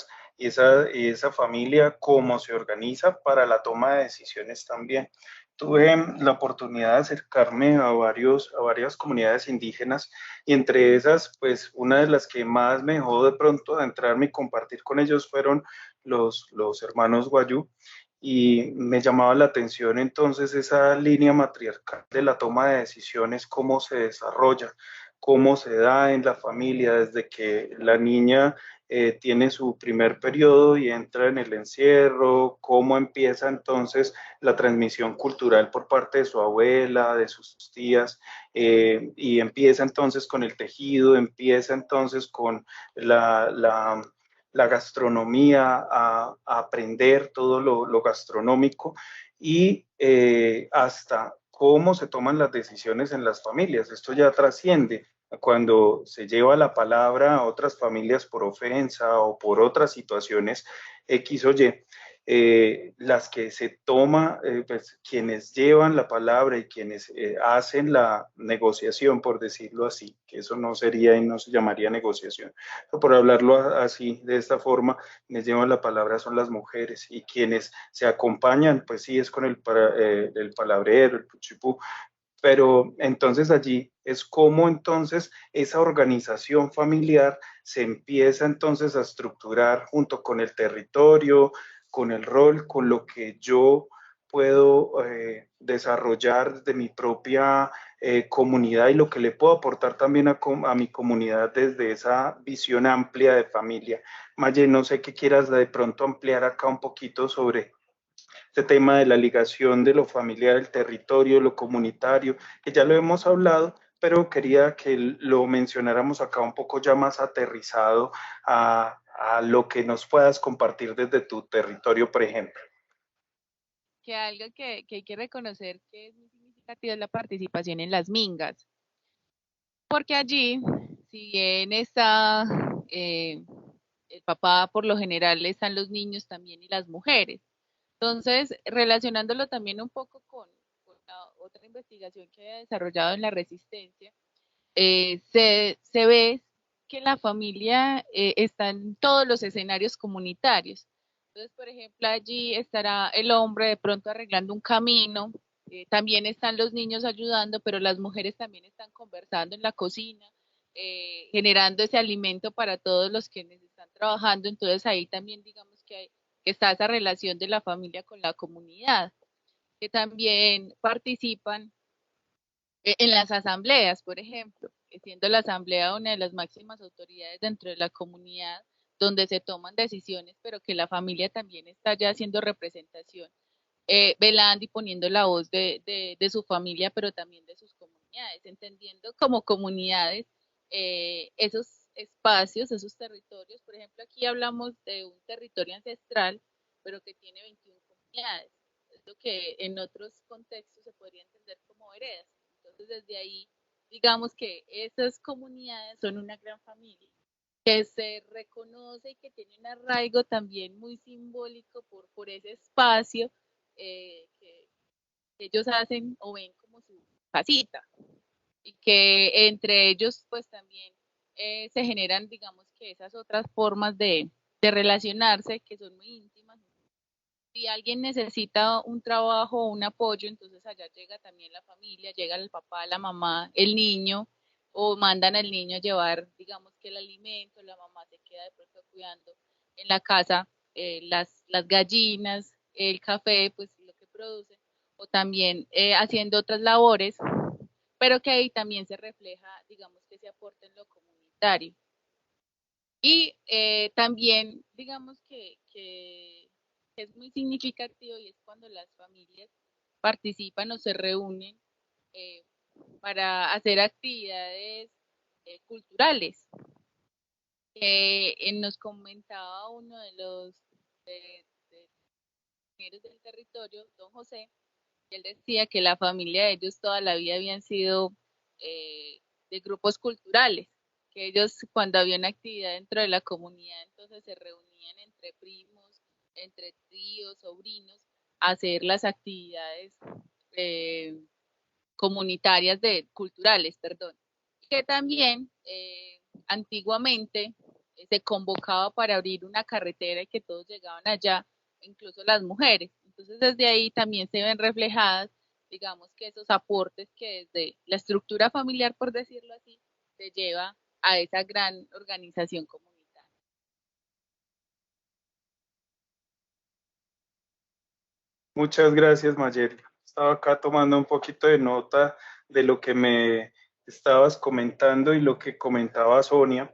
familia, cómo se organiza para la toma de decisiones también. Tuve la oportunidad de acercarme a varias comunidades indígenas y entre esas, pues una de las que más me dejó de pronto adentrarme y compartir con ellos fueron los hermanos Guayú y me llamaba la atención entonces esa línea matriarcal de la toma de decisiones, cómo se desarrolla, cómo se da en la familia desde que la niña tiene su primer periodo y entra en el encierro, cómo empieza entonces la transmisión cultural por parte de su abuela, de sus tías, y empieza entonces con el tejido, empieza entonces con la gastronomía, a aprender todo lo gastronómico y hasta cómo se toman las decisiones en las familias. Esto ya trasciende cuando se lleva la palabra a otras familias por ofensa o por otras situaciones X o Y. Las que se toma, pues quienes llevan la palabra y quienes hacen la negociación, por decirlo así, que eso no sería y no se llamaría negociación, pero por hablarlo así, de esta forma, quienes llevan la palabra son las mujeres y quienes se acompañan, pues sí, es con el palabrero, el puchipú, pero entonces allí es como entonces esa organización familiar se empieza entonces a estructurar junto con el territorio, con el rol, con lo que yo puedo desarrollar de mi propia comunidad y lo que le puedo aportar también a mi comunidad desde esa visión amplia de familia. Maye, no sé qué quieras de pronto ampliar acá un poquito sobre este tema de la ligación de lo familiar, el territorio, lo comunitario, que ya lo hemos hablado, pero quería que lo mencionáramos acá un poco ya más aterrizado a lo que nos puedas compartir desde tu territorio, por ejemplo. Que algo que hay que reconocer que es muy significativo es la participación en las mingas, porque allí, si bien está el papá, por lo general están los niños también y las mujeres. Entonces, relacionándolo también un poco con la otra investigación que he desarrollado en la resistencia, se ve que la familia está en todos los escenarios comunitarios. Entonces, por ejemplo, allí estará el hombre de pronto arreglando un camino, también están los niños ayudando, pero las mujeres también están conversando en la cocina, generando ese alimento para todos los que están trabajando. Entonces, ahí también digamos que está esa relación de la familia con la comunidad, que también participan en las asambleas, por ejemplo, siendo la asamblea una de las máximas autoridades dentro de la comunidad, donde se toman decisiones, pero que la familia también está ya haciendo representación, velando y poniendo la voz de su familia, pero también de sus comunidades, entendiendo como comunidades esos espacios, esos territorios. Por ejemplo, aquí hablamos de un territorio ancestral, pero que tiene 21 comunidades, es lo que en otros contextos se podría entender como veredas. Entonces, desde ahí, digamos que esas comunidades son una gran familia que se reconoce y que tiene un arraigo también muy simbólico por ese espacio que ellos hacen o ven como su casita, y que entre ellos pues también se generan, digamos que esas otras formas de relacionarse que son muy íntimas. Si alguien necesita un trabajo o un apoyo, entonces allá llega también la familia, llega el papá, la mamá, el niño, o mandan al niño a llevar, digamos que el alimento, la mamá se queda de pronto cuidando en la casa las gallinas, el café, pues lo que produce, o también haciendo otras labores, pero que ahí también se refleja, digamos que ese aporte en lo comunitario. comunitario. Y también, digamos que es muy significativo y es cuando las familias participan o se reúnen para hacer actividades culturales. Nos comentaba uno de los ingenieros del territorio, don José, que él decía que la familia de ellos toda la vida habían sido de grupos culturales, que ellos cuando había una actividad dentro de la comunidad, entonces se reunían entre primos, entre tíos, sobrinos, a hacer las actividades comunitarias culturales, perdón. Que también antiguamente se convocaba para abrir una carretera y que todos llegaban allá, incluso las mujeres. Entonces desde ahí también se ven reflejadas, digamos que esos aportes que desde la estructura familiar, por decirlo así, se lleva a esa gran organización comunitaria. Muchas gracias, Mayeli. Estaba acá tomando un poquito de nota de lo que me estabas comentando y lo que comentaba Sonia.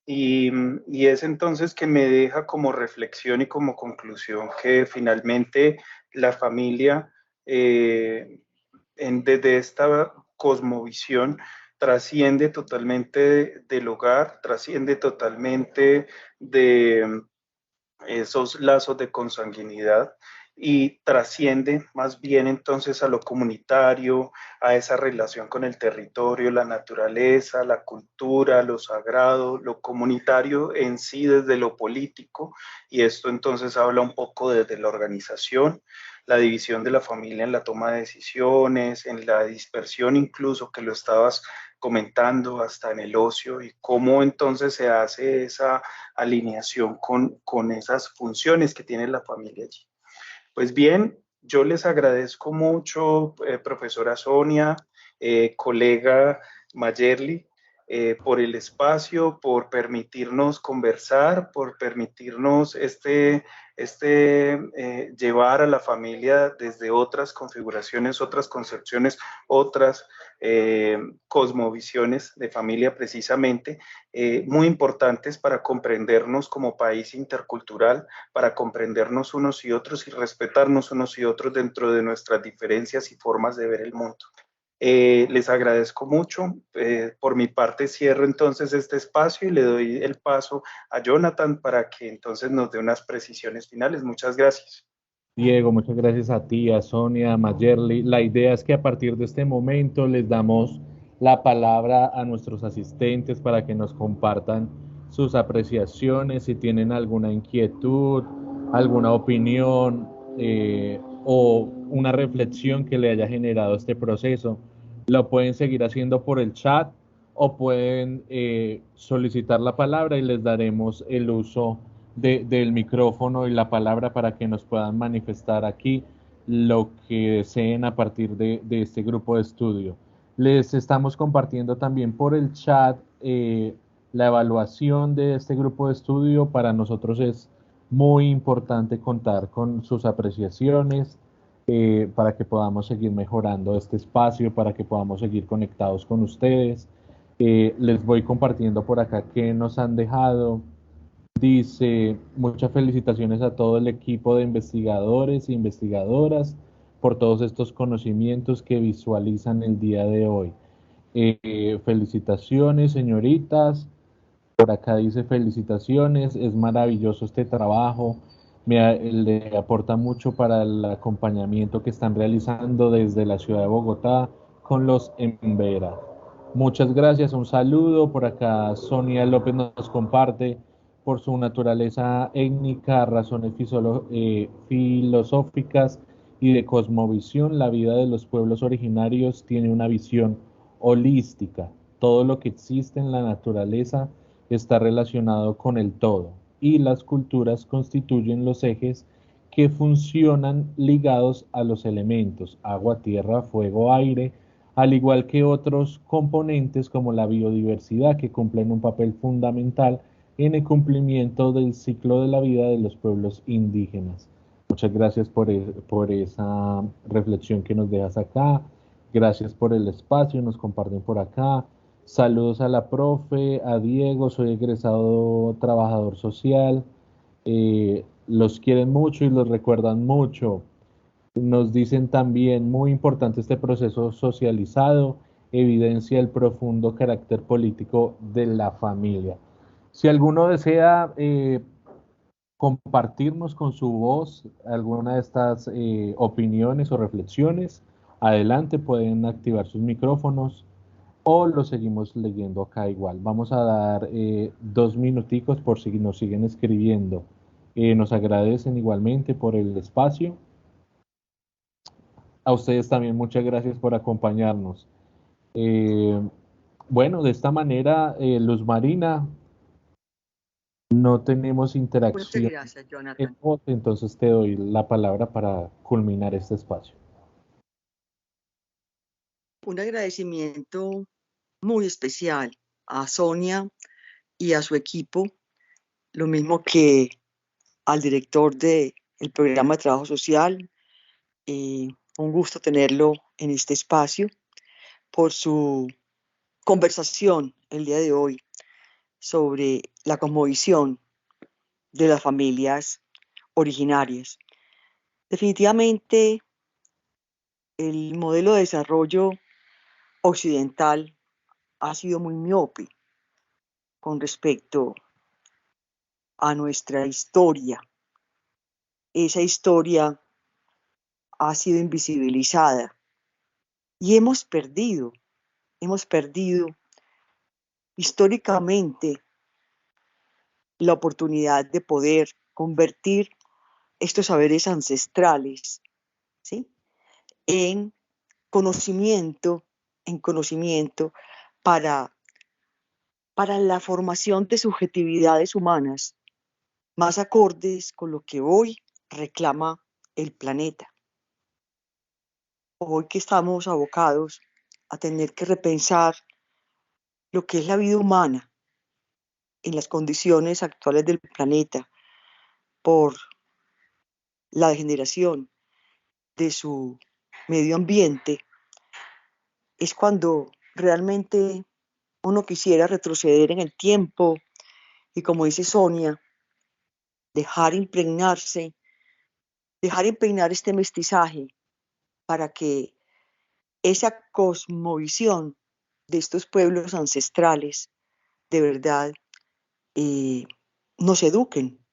Y es entonces que me deja como reflexión y como conclusión que finalmente la familia, desde esta cosmovisión, trasciende totalmente del hogar, trasciende totalmente de esos lazos de consanguinidad y trasciende más bien entonces a lo comunitario, a esa relación con el territorio, la naturaleza, la cultura, lo sagrado, lo comunitario en sí desde lo político, y esto entonces habla un poco desde la organización, la división de la familia en la toma de decisiones, en la dispersión incluso que lo estabas comentando, hasta en el ocio, y cómo entonces se hace esa alineación con esas funciones que tiene la familia allí. Pues bien, yo les agradezco mucho, profesora Sonia, colega Mayerly, por el espacio, por permitirnos conversar, por permitirnos llevar a la familia desde otras configuraciones, otras concepciones, otras cosmovisiones de familia precisamente, muy importantes para comprendernos como país intercultural, para comprendernos unos y otros y respetarnos unos y otros dentro de nuestras diferencias y formas de ver el mundo. Les agradezco mucho. Por mi parte cierro entonces este espacio y le doy el paso a Jonathan para que entonces nos dé unas precisiones finales. Muchas gracias. Diego, muchas gracias a ti, a Sonia, a Mayerly. La idea es que a partir de este momento les damos la palabra a nuestros asistentes para que nos compartan sus apreciaciones, si tienen alguna inquietud, alguna opinión o una reflexión que le haya generado este proceso. Lo pueden seguir haciendo por el chat o pueden solicitar la palabra y les daremos el uso del micrófono y la palabra para que nos puedan manifestar aquí lo que deseen a partir de este grupo de estudio. Les estamos compartiendo también por el chat la evaluación de este grupo de estudio. Para nosotros es muy importante contar con sus apreciaciones para que podamos seguir mejorando este espacio, para que podamos seguir conectados con ustedes. Les voy compartiendo por acá que nos han dejado. Dice, muchas felicitaciones a todo el equipo de investigadores e investigadoras por todos estos conocimientos que visualizan el día de hoy. Felicitaciones, señoritas. Por acá dice felicitaciones, es maravilloso este trabajo, le aporta mucho para el acompañamiento que están realizando desde la ciudad de Bogotá con los Embera. Muchas gracias, un saludo. Por acá Sonia López nos comparte por su naturaleza étnica, razones filosóficas y de cosmovisión, la vida de los pueblos originarios tiene una visión holística. Todo lo que existe en la naturaleza está relacionado con el todo y las culturas constituyen los ejes que funcionan ligados a los elementos agua, tierra, fuego, aire, al igual que otros componentes como la biodiversidad que cumplen un papel fundamental en el cumplimiento del ciclo de la vida de los pueblos indígenas. Muchas gracias por esa reflexión que nos dejas acá. Gracias por el espacio, nos comparten por acá. Saludos a la profe, a Diego, soy egresado trabajador social. Los quieren mucho y los recuerdan mucho. Nos dicen también, muy importante este proceso socializado, evidencia el profundo carácter político de la familia. Si alguno desea compartirnos con su voz alguna de estas opiniones o reflexiones, adelante, pueden activar sus micrófonos o lo seguimos leyendo acá igual. Vamos a dar 2 minuticos por si nos siguen escribiendo. Nos agradecen igualmente por el espacio. A ustedes también muchas gracias por acompañarnos. Eh, bueno, de esta manera, Luz Marina, no tenemos Muchas interacción gracias, en Jonathan. voz, entonces te doy la palabra para culminar este espacio. Un agradecimiento muy especial a Sonia y a su equipo, lo mismo que al director del programa de trabajo social. Un gusto tenerlo en este espacio por su conversación el día de hoy sobre la cosmovisión de las familias originarias. Definitivamente, el modelo de desarrollo occidental ha sido muy miope con respecto a nuestra historia. Esa historia ha sido invisibilizada y hemos perdido históricamente la oportunidad de poder convertir estos saberes ancestrales, ¿sí?, en conocimiento, para la formación de subjetividades humanas más acordes con lo que hoy reclama el planeta. Hoy que estamos abocados a tener que repensar lo que es la vida humana en las condiciones actuales del planeta por la degeneración de su medio ambiente, es cuando realmente uno quisiera retroceder en el tiempo y, como dice Sonia, dejar impregnar este mestizaje para que esa cosmovisión de estos pueblos ancestrales de verdad nos eduquen,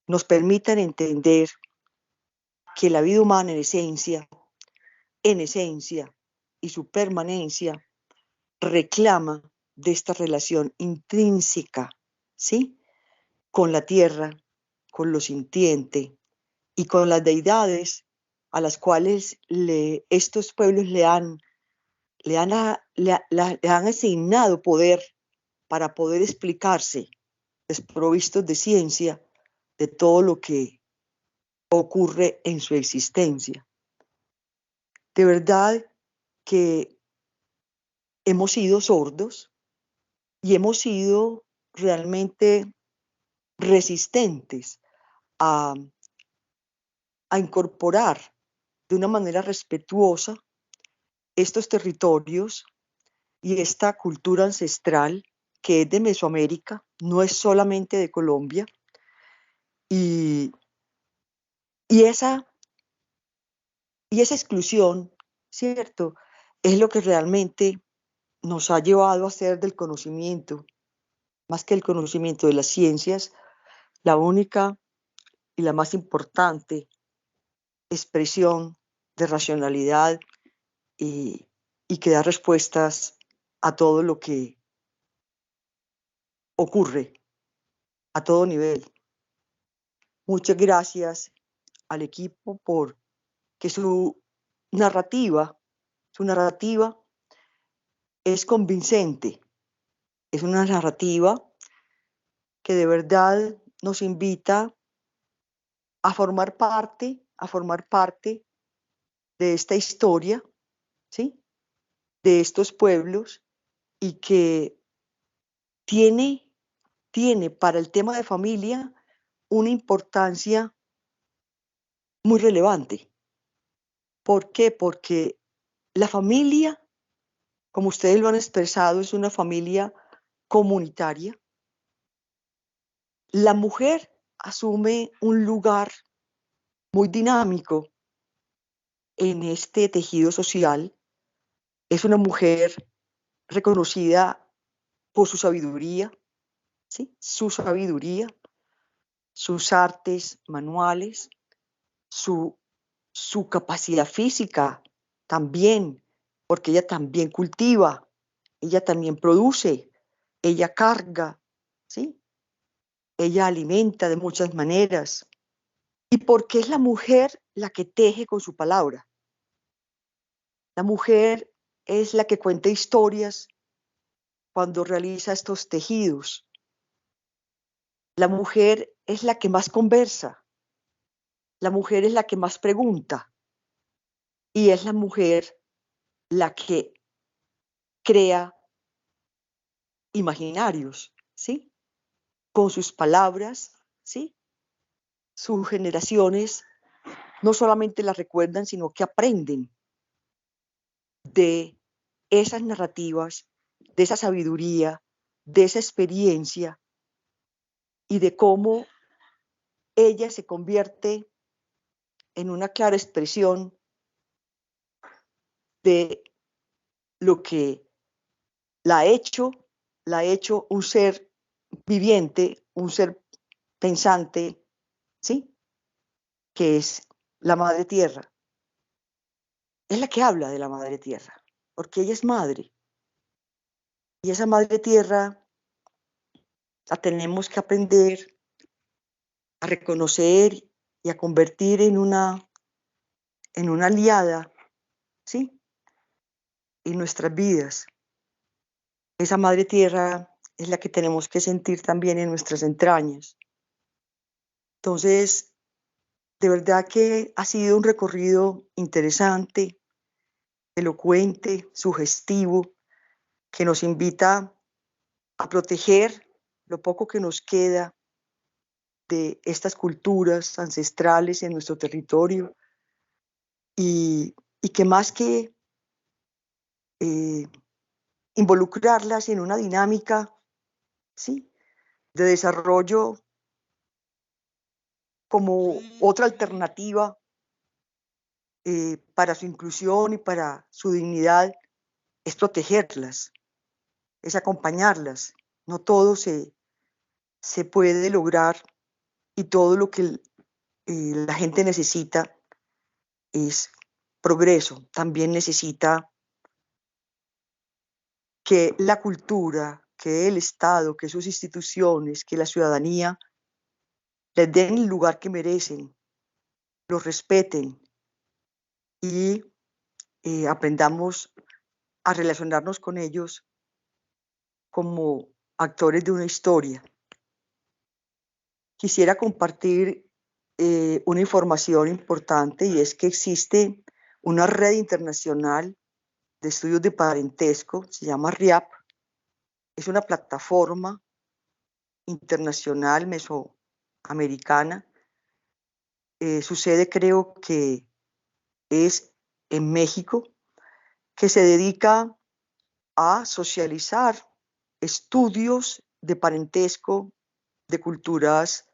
nos permitan entender que la vida humana en esencia y su permanencia reclama de esta relación intrínseca, ¿sí?, con la tierra, con lo sintiente y con las deidades a las cuales estos pueblos le han asignado poder para poder explicarse, desprovistos de ciencia, de todo lo que ocurre en su existencia. De verdad que hemos sido sordos y hemos sido realmente resistentes a incorporar de una manera respetuosa estos territorios y esta cultura ancestral que es de Mesoamérica, no es solamente de Colombia, y esa exclusión, ¿cierto?, es lo que realmente nos ha llevado a hacer del conocimiento, más que el conocimiento de las ciencias, la única y la más importante expresión de racionalidad y que da respuestas a todo lo que ocurre a todo nivel. Muchas gracias al equipo por que su narrativa es convincente, es una narrativa que de verdad nos invita a formar parte de esta historia, ¿sí?, de estos pueblos, y que tiene para el tema de familia una importancia muy relevante. ¿Por qué? Porque la familia como ustedes lo han expresado, es una familia comunitaria. La mujer asume un lugar muy dinámico en este tejido social. Es una mujer reconocida por su sabiduría, ¿sí? Su sabiduría, sus artes manuales, su capacidad física también, porque ella también cultiva, ella también produce, ella carga, ¿sí? Ella alimenta de muchas maneras. Y porque es la mujer la que teje con su palabra. La mujer es la que cuenta historias cuando realiza estos tejidos. La mujer es la que más conversa. La mujer es la que más pregunta. Y es la mujer la que crea imaginarios, ¿sí? Con sus palabras, ¿sí? Sus generaciones no solamente las recuerdan, sino que aprenden de esas narrativas, de esa sabiduría, de esa experiencia y de cómo ella se convierte en una clara expresión de lo que la ha hecho un ser viviente, un ser pensante, ¿sí? Que es la Madre Tierra. Es la que habla de la Madre Tierra, porque ella es madre. Y esa Madre Tierra la tenemos que aprender a reconocer y a convertir en una aliada, ¿sí? En nuestras vidas. Esa Madre Tierra es la que tenemos que sentir también en nuestras entrañas. Entonces, de verdad que ha sido un recorrido interesante, elocuente, sugestivo, que nos invita a proteger lo poco que nos queda de estas culturas ancestrales en nuestro territorio y que más que involucrarlas en una dinámica, ¿sí?, de desarrollo como otra alternativa para su inclusión y para su dignidad, es protegerlas, es acompañarlas. No todo se puede lograr y todo lo que la gente necesita es progreso. También necesita que la cultura, que el Estado, que sus instituciones, que la ciudadanía les den el lugar que merecen, los respeten y aprendamos a relacionarnos con ellos como actores de una historia. Quisiera compartir una información importante, y es que existe una red internacional de estudios de parentesco, se llama RIAP, es una plataforma internacional mesoamericana. Su sede creo que es en México, que se dedica a socializar estudios de parentesco de culturas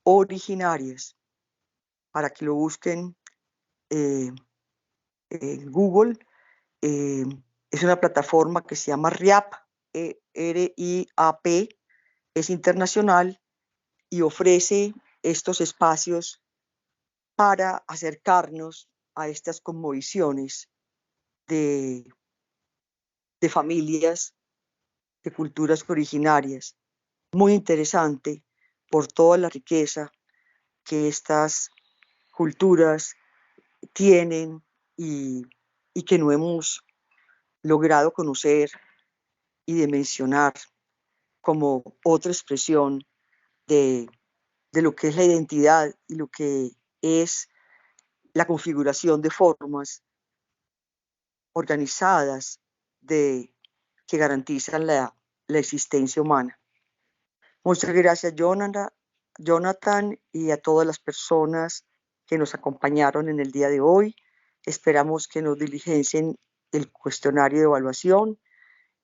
originarias. Para que lo busquen en Google, es una plataforma que se llama RIAP, R-I-A-P, es internacional y ofrece estos espacios para acercarnos a estas cosmovisiones de familias, de culturas originarias. Muy interesante por toda la riqueza que estas culturas tienen y que no hemos logrado conocer y de mencionar como otra expresión de lo que es la identidad y lo que es la configuración de formas organizadas que garantizan la existencia humana. Muchas gracias, Jonathan, y a todas las personas que nos acompañaron en el día de hoy. Esperamos que nos diligencien el cuestionario de evaluación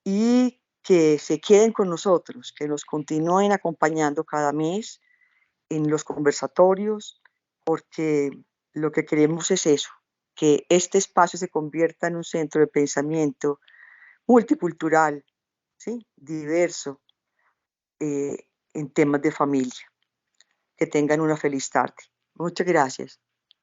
y que se queden con nosotros, que nos continúen acompañando cada mes en los conversatorios, porque lo que queremos es eso, que este espacio se convierta en un centro de pensamiento multicultural, ¿sí? Diverso, en temas de familia. Que tengan una feliz tarde. Muchas gracias.